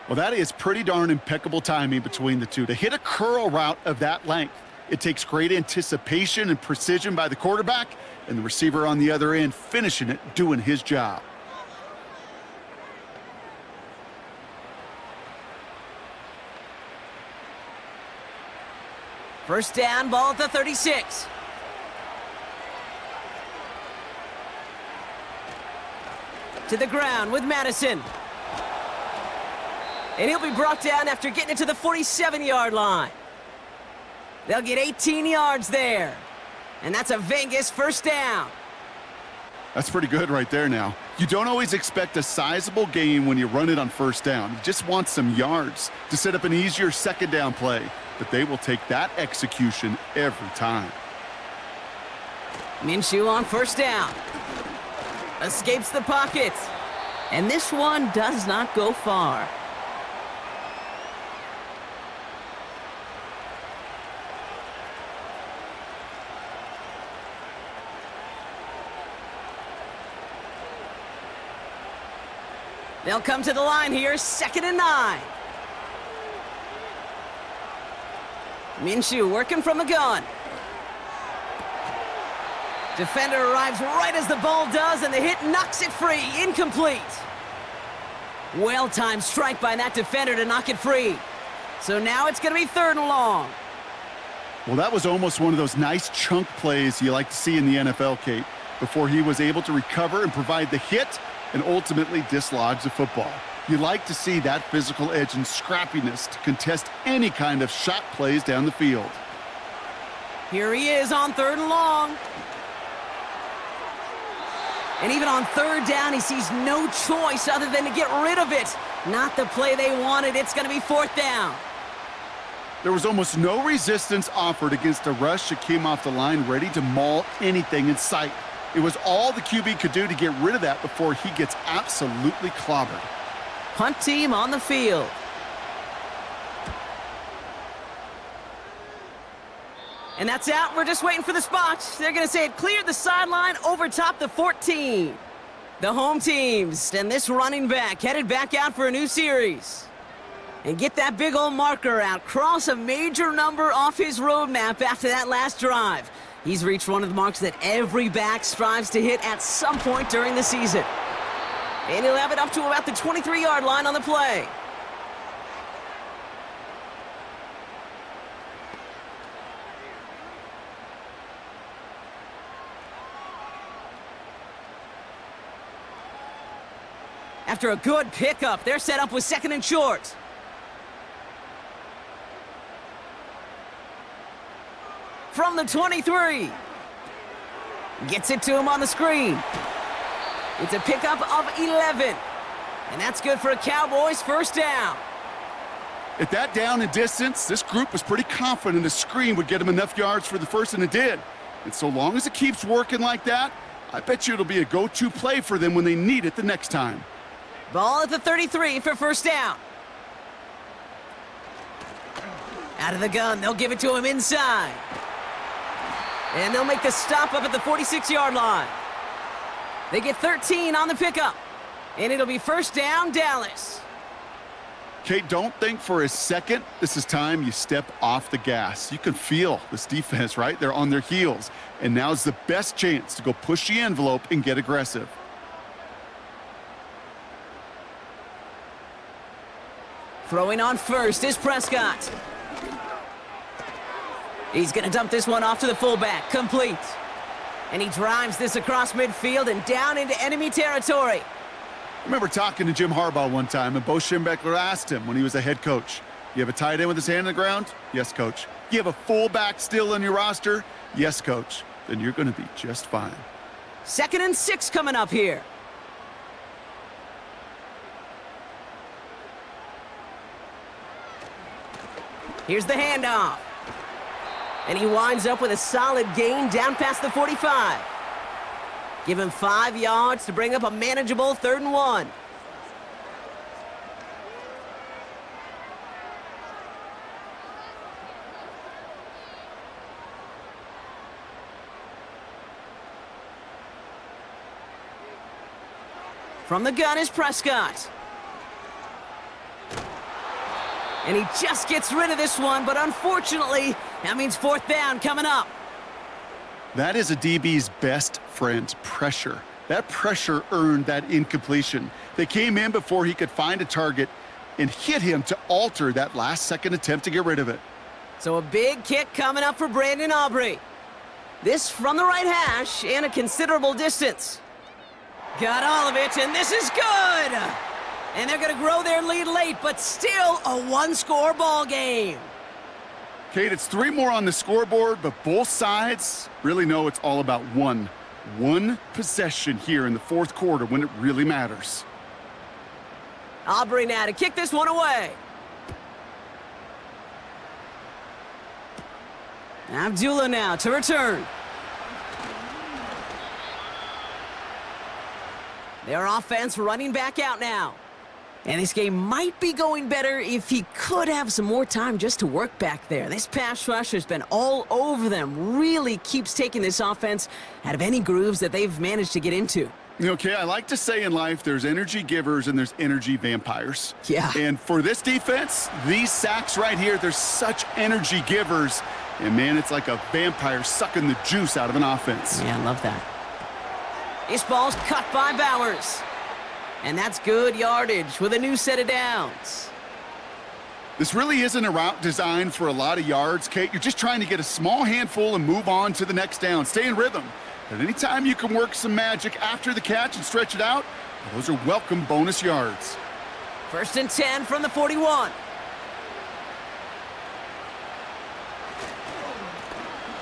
Well, that is pretty darn impeccable timing between the two. To hit a curl route of that length, it takes great anticipation and precision by the quarterback, and the receiver on the other end finishing it, doing his job. First down, ball at the 36. To the ground with Madison. And he'll be brought down after getting it to the 47-yard line. They'll get 18 yards there. And that's a Vegas 1st down. That's pretty good right there now. You don't always expect a sizable gain when you run it on 1st down. You just want some yards to set up an easier 2nd down play. But they will take that execution every time. Minshew on 1st down. Escapes the pocket. And this one does not go far. They'll come to the line here, 2nd and 9. Minshew working from the gun. Defender arrives right as the ball does, and the hit knocks it free. Incomplete. Well-timed strike by that defender to knock it free. So now it's going to be 3rd and long. Well, that was almost one of those nice chunk plays you like to see in the NFL, Kate, before he was able to recover and provide the hit and ultimately dislodge the football. You like to see that physical edge and scrappiness to contest any kind of shot plays down the field. Here he is on 3rd and long. And even on third down, he sees no choice other than to get rid of it. Not the play they wanted. It's going to be fourth down. There was almost no resistance offered against a rush that came off the line ready to maul anything in sight. It was all the QB could do to get rid of that before he gets absolutely clobbered. Punt team on the field. And that's out. We're just waiting for the spot. They're going to say it cleared the sideline over top the 14. The home teams and this running back headed back out for a new series. And get that big old marker out. Cross a major number off his roadmap after that last drive. He's reached one of the marks that every back strives to hit at some point during the season. And he'll have it up to about the 23-yard line on the play. After a good pickup, they're set up with second and short. From the 23. Gets it to him on the screen. It's a pickup of 11. And that's good for a Cowboys first down. At that down and distance, this group was pretty confident the screen would get him enough yards for the first, and it did. And so long as it keeps working like that, I bet you it'll be a go-to play for them when they need it the next time. Ball at the 33 for first down. Out of the gun, they'll give it to him inside. And they'll make the stop up at the 46-yard line. They get 13 on the pickup. And it'll be first down, Dallas. Kate, don't think for a second this is time you step off the gas. You can feel this defense, right? They're on their heels. And now's the best chance to go push the envelope and get aggressive. Throwing on first is Prescott. He's going to dump this one off to the fullback. Complete. And he drives this across midfield and down into enemy territory. I remember talking to Jim Harbaugh one time, and Bo Schembechler asked him when he was a head coach, you have a tight end with his hand on the ground? Yes, coach. You have a fullback still on your roster? Yes, coach. Then you're going to be just fine. 2nd and 6 coming up here. Here's the handoff. And he winds up with a solid gain down past the 45. Give him 5 yards to bring up a manageable 3rd and 1. From the gun is Prescott. And he just gets rid of this one, but unfortunately, that means 4th down coming up. That is a DB's best friend, pressure. That pressure earned that incompletion. They came in before he could find a target and hit him to alter that last-second attempt to get rid of it. So a big kick coming up for Brandon Aubrey. This from the right hash and a considerable distance. Got all of it, and this is good! And they're going to grow their lead late, but still a one-score ball game. Kate, it's 3 more on the scoreboard, but both sides really know it's all about one possession here in the 4th quarter when it really matters. Aubrey now to kick this one away. Abdullah now to return. Their offense running back out now. And this game might be going better if he could have some more time just to work back there. This pass rush has been all over them. Really keeps taking this offense out of any grooves that they've managed to get into. Okay, I like to say in life there's energy givers and there's energy vampires. Yeah. And for this defense, these sacks right here, they're such energy givers. And man, it's like a vampire sucking the juice out of an offense. Yeah, I love that. This ball's cut by Bowers. And that's good yardage with a new set of downs. This really isn't a route designed for a lot of yards, Kate. You're just trying to get a small handful and move on to the next down. Stay in rhythm. But anytime you can work some magic after the catch and stretch it out, those are welcome bonus yards. 1st and 10 from the 41.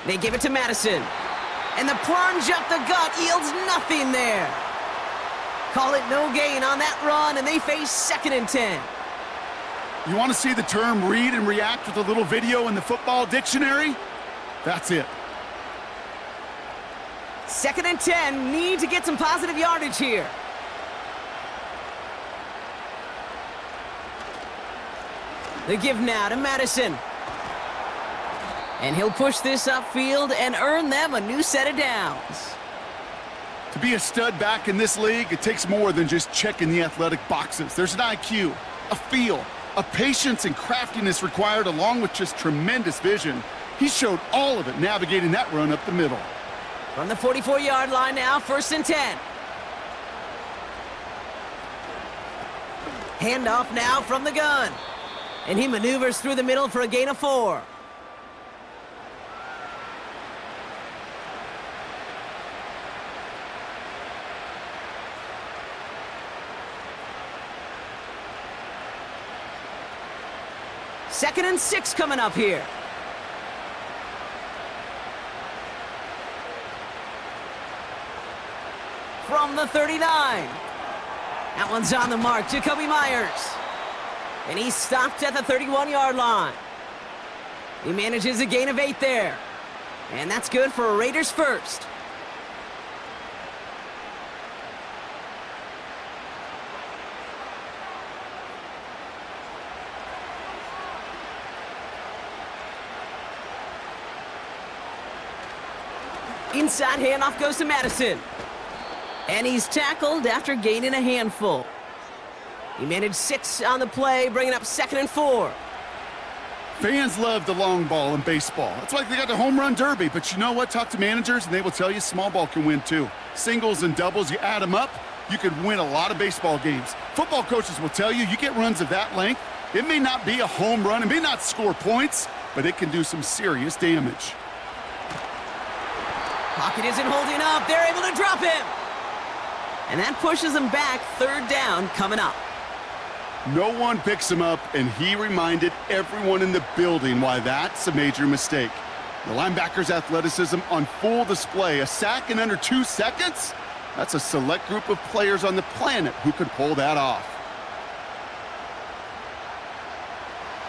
They give it to Madison. And the plunge up the gut yields nothing there. Call it no gain on that run, and they face 2nd and 10. You want to see the term read and react with a little video in the football dictionary? That's it. 2nd and 10, need to get some positive yardage here. The give now to Madison. And he'll push this upfield and earn them a new set of downs. To be a stud back in this league, it takes more than just checking the athletic boxes. There's an IQ, a feel, a patience and craftiness required along with just tremendous vision. He showed all of it navigating that run up the middle. From the 44-yard line now, 1st and 10. Handoff now from the gun. And he maneuvers through the middle for a gain of 4. Second and 6 coming up here. From the 39. That one's on the mark, Jacoby Myers. And he's stopped at the 31-yard line. He manages a gain of 8 there. And that's good for a Raiders first. Inside handoff goes to Madison. And he's tackled after gaining a handful. He managed 6 on the play, bringing up 2nd and 4. Fans love the long ball in baseball. It's like they got the home run derby, but you know what? Talk to managers and they will tell you small ball can win too. Singles and doubles, you add them up, you could win a lot of baseball games. Football coaches will tell you get runs of that length. It may not be a home run, it may not score points, but it can do some serious damage. Pocket isn't holding up. They're able to drop him. And that pushes him back. 3rd down coming up. No one picks him up, and he reminded everyone in the building why that's a major mistake. The linebacker's athleticism on full display. A sack in under 2 seconds? That's a select group of players on the planet who could pull that off.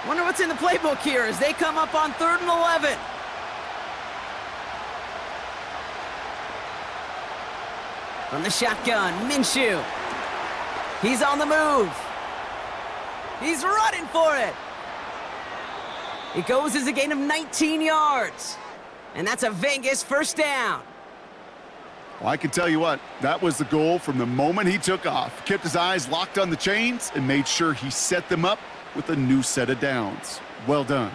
Wonder what's in the playbook here as they come up on 3rd and 11. From the shotgun, Minshew. He's on the move. He's running for it. It goes as a gain of 19 yards. And that's a Vegas 1st down. Well, I can tell you what, that was the goal from the moment he took off. Kept his eyes locked on the chains and made sure he set them up with a new set of downs. Well done.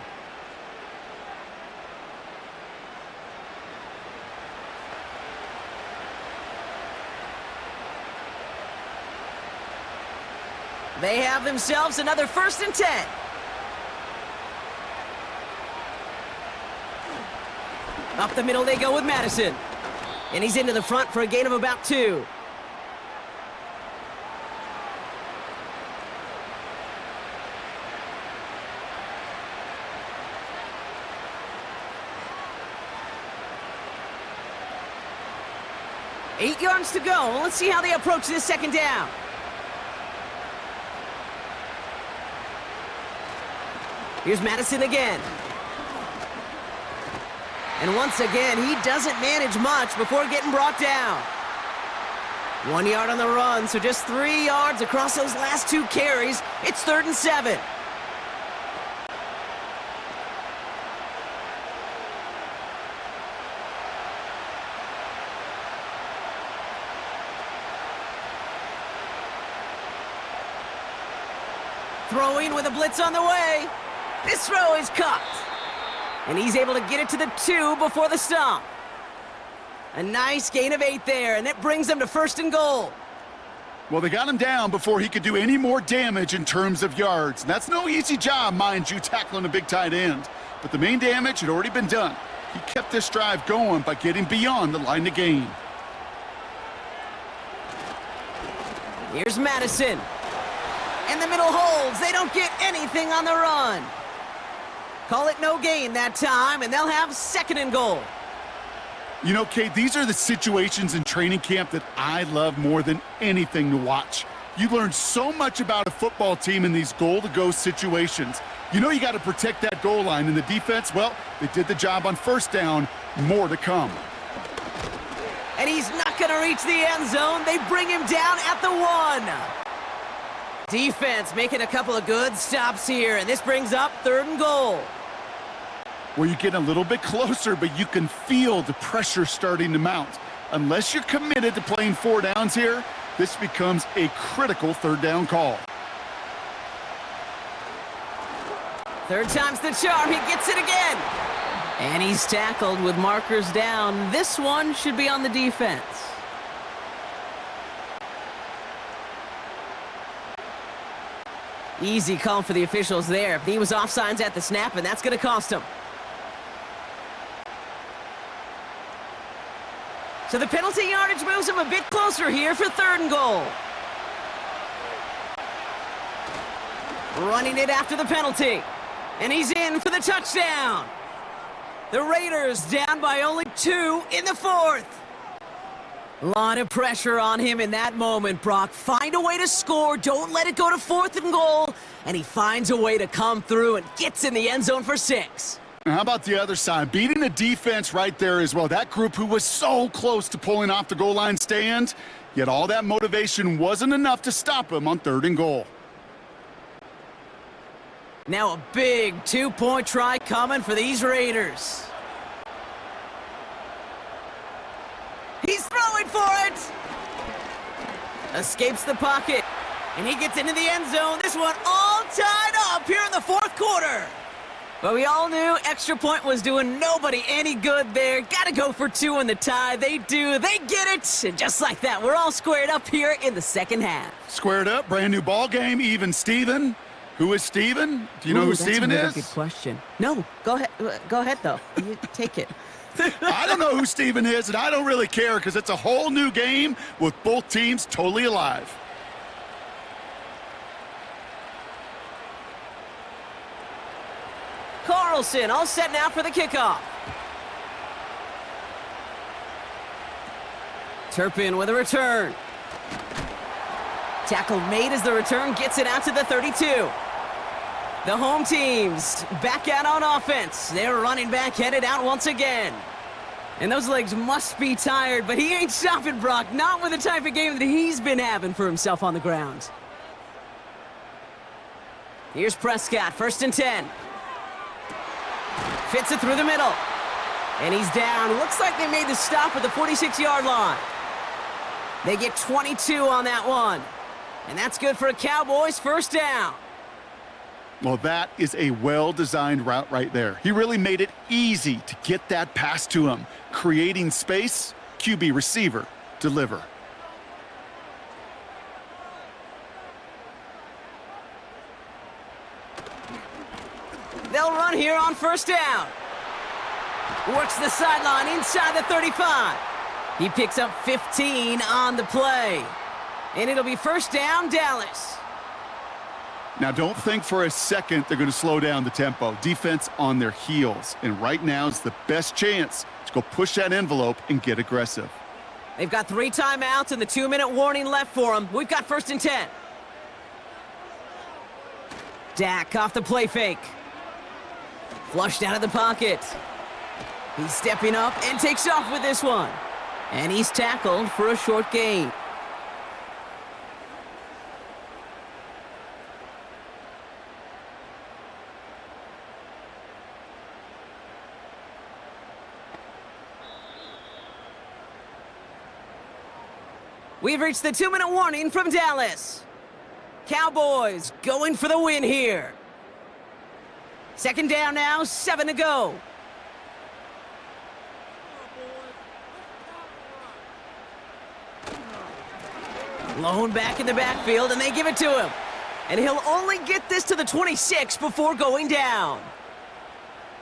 They have themselves another 1st and 10. Up the middle they go with Madison. And he's into the front for a gain of about 2. Eight yards to go. Let's see how they approach this 2nd down. Here's Madison again. And once again, he doesn't manage much before getting brought down. 1 yard on the run, so just 3 yards across those last 2 carries. It's 3rd and 7. Throwing with a blitz on the way. This throw is caught. And he's able to get it to the 2 before the stop. A nice gain of 8 there, and that brings them to 1st and goal. Well, they got him down before he could do any more damage in terms of yards. And that's no easy job, mind you, tackling a big tight end. But the main damage had already been done. He kept this drive going by getting beyond the line of gain. Here's Madison. And the middle holds. They don't get anything on the run. Call it no gain that time, and they'll have 2nd and goal. You know, Kate, these are the situations in training camp that I love more than anything to watch. You learn so much about a football team in these goal-to-go situations. You know you got to protect that goal line, and the defense, well, they did the job on first down. More to come. And he's not going to reach the end zone. They bring him down at the 1. Defense making a couple of good stops here, and this brings up 3rd and goal. Well, you get a little bit closer, but you can feel the pressure starting to mount. Unless you're committed to playing 4 downs here, this becomes a critical 3rd down call. 3rd time's the charm. He gets it again. And he's tackled with markers down. This one should be on the defense. Easy call for the officials there. He was offsides at the snap, and that's going to cost him. So the penalty yardage moves him a bit closer here for 3rd and goal. Running it after the penalty. And he's in for the touchdown. The Raiders down by only 2 in the 4th. A lot of pressure on him in that moment, Brock. Find a way to score. Don't let it go to 4th and goal. And he finds a way to come through and gets in the end zone for 6. Now, how about the other side? Beating the defense right there as well. That group who was so close to pulling off the goal line stand, yet all that motivation wasn't enough to stop him on 3rd and goal. Now a big 2-point try coming for these Raiders. He's throwing for it! Escapes the pocket, and he gets into the end zone. This one all tied up here in the 4th quarter. But we all knew extra point was doing nobody any good there. Got to go for 2 in the tie. They do. They get it. And just like that, we're all squared up here in the 2nd half. Squared up, brand new ball game, even Steven. Who is Steven? Do you know who Steven is? That's a good question. No, go ahead. Go ahead, though. You take it. I don't know who Steven is, and I don't really care because it's a whole new game with both teams totally alive. Carlson all set now for the kickoff. Turpin with a return. Tackle made as the return gets it out to the 32. The home teams back out on offense. Their running back headed out once again. And those legs must be tired, but he ain't stopping, Brock. Not with the type of game that he's been having for himself on the ground. Here's Prescott, 1st and 10. Fits it through the middle. And he's down. Looks like they made the stop at the 46-yard line. They get 22 on that one. And that's good for a Cowboys 1st down. Well, that is a well-designed route right there. He really made it easy to get that pass to him. Creating space, QB receiver, deliver. They'll run here on 1st down. Works the sideline inside the 35. He picks up 15 on the play. And it'll be 1st down, Dallas. Now, don't think for a second they're going to slow down the tempo. Defense on their heels. And right now is the best chance to go push that envelope and get aggressive. They've got 3 timeouts and the 2-minute warning left for them. We've got 1st and 10. Dak off the play fake. Flushed out of the pocket. He's stepping up and takes off with this one. And he's tackled for a short gain. We've reached the 2-minute warning from Dallas. Cowboys going for the win here. 2nd down now, 7 to go. Lone back in the backfield, and they give it to him. And he'll only get this to the 26 before going down.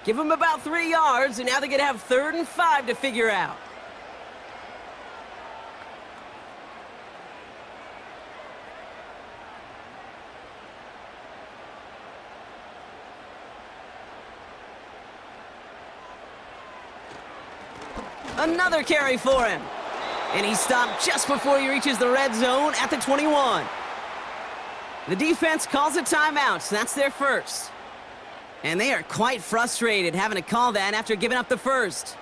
Give him about 3 yards, and now they're going to have 3rd and 5 to figure out. Another carry for him. And he stopped just before he reaches the red zone at the 21. The defense calls a timeout, so that's their first. And they are quite frustrated having to call that after giving up the first.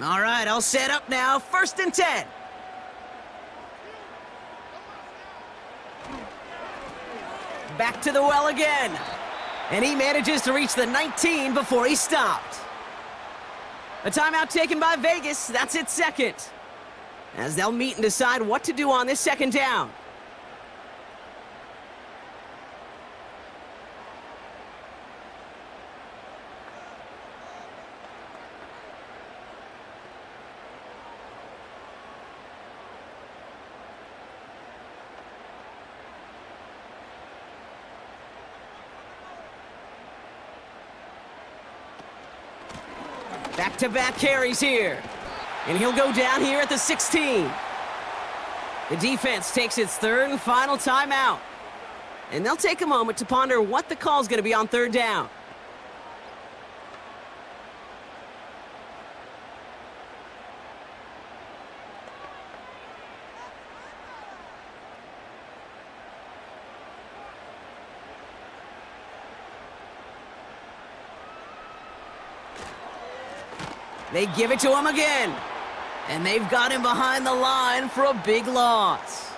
All right, all set up now. 1st and 10. Back to the well again. And he manages to reach the 19 before he stopped. A timeout taken by Vegas. That's its second. As they'll meet and decide what to do on this 2nd down. Back-to-back carries here. And he'll go down here at the 16. The defense takes its 3rd and final timeout. And they'll take a moment to ponder what the call's going to be on 3rd down. They give it to him again. And they've got him behind the line for a big loss.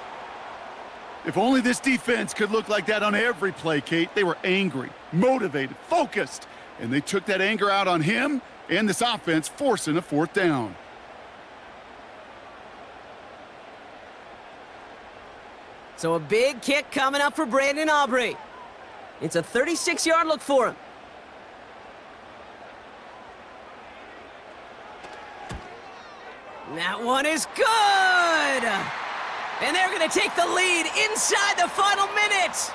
If only this defense could look like that on every play, Kate. They were angry, motivated, focused, and they took that anger out on him and this offense, forcing a 4th down. So a big kick coming up for Brandon Aubrey. It's a 36-yard look for him. That one is good! And they're going to take the lead inside the final minute!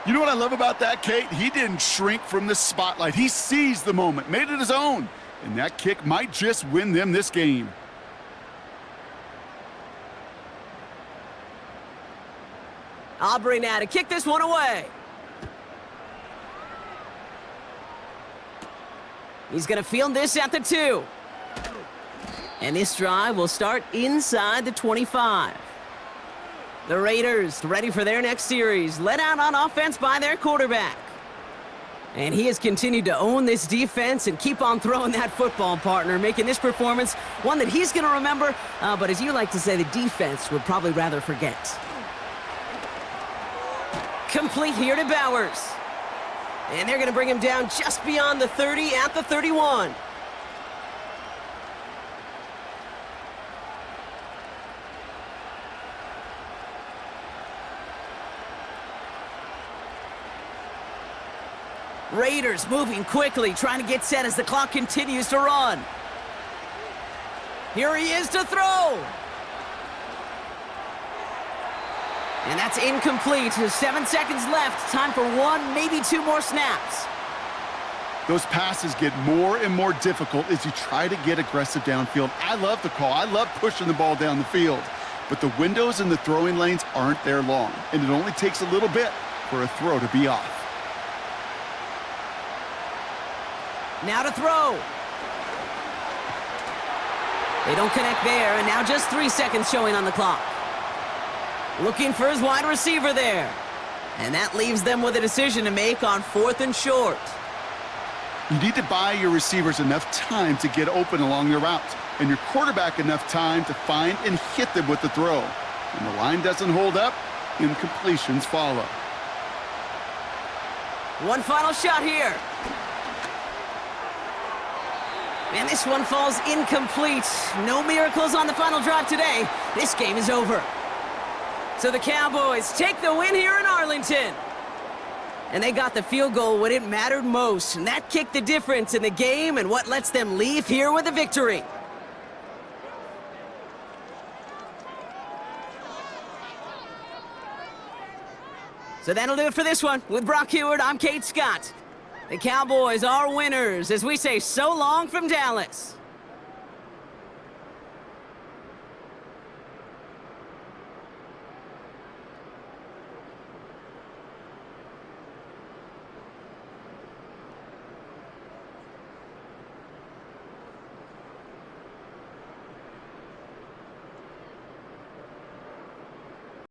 You know what I love about that, Kate? He didn't shrink from the spotlight. He seized the moment, made it his own. And that kick might just win them this game. Aubrey now to kick this one away. He's going to field this at the 2. And this drive will start inside the 25. The Raiders ready for their next series, led out on offense by their quarterback. And he has continued to own this defense and keep on throwing that football, partner, making this performance one that he's going to remember, but as you like to say, the defense would probably rather forget. Complete here to Bowers. And they're going to bring him down just beyond the 30 at the 31. Raiders moving quickly, trying to get set as the clock continues to run. Here he is to throw. And that's incomplete. 7 seconds left. Time for 1, maybe 2 more snaps. Those passes get more and more difficult as you try to get aggressive downfield. I love the call. I love pushing the ball down the field. But the windows in the throwing lanes aren't there long, and it only takes a little bit for a throw to be off. Now to throw. They don't connect there, and now just 3 seconds showing on the clock. Looking for his wide receiver there. And that leaves them with a decision to make on 4th and short. You need to buy your receivers enough time to get open along their routes, and your quarterback enough time to find and hit them with the throw. When the line doesn't hold up, incompletions follow. One final shot here. And this one falls incomplete. No miracles on the final drive today. This game is over. So the Cowboys take the win here in Arlington. And they got the field goal when it mattered most. And that kicked the difference in the game and what lets them leave here with a victory. So that'll do it for this one. With Brock Heward, I'm Kate Scott. The Cowboys are winners as we say so long from Dallas.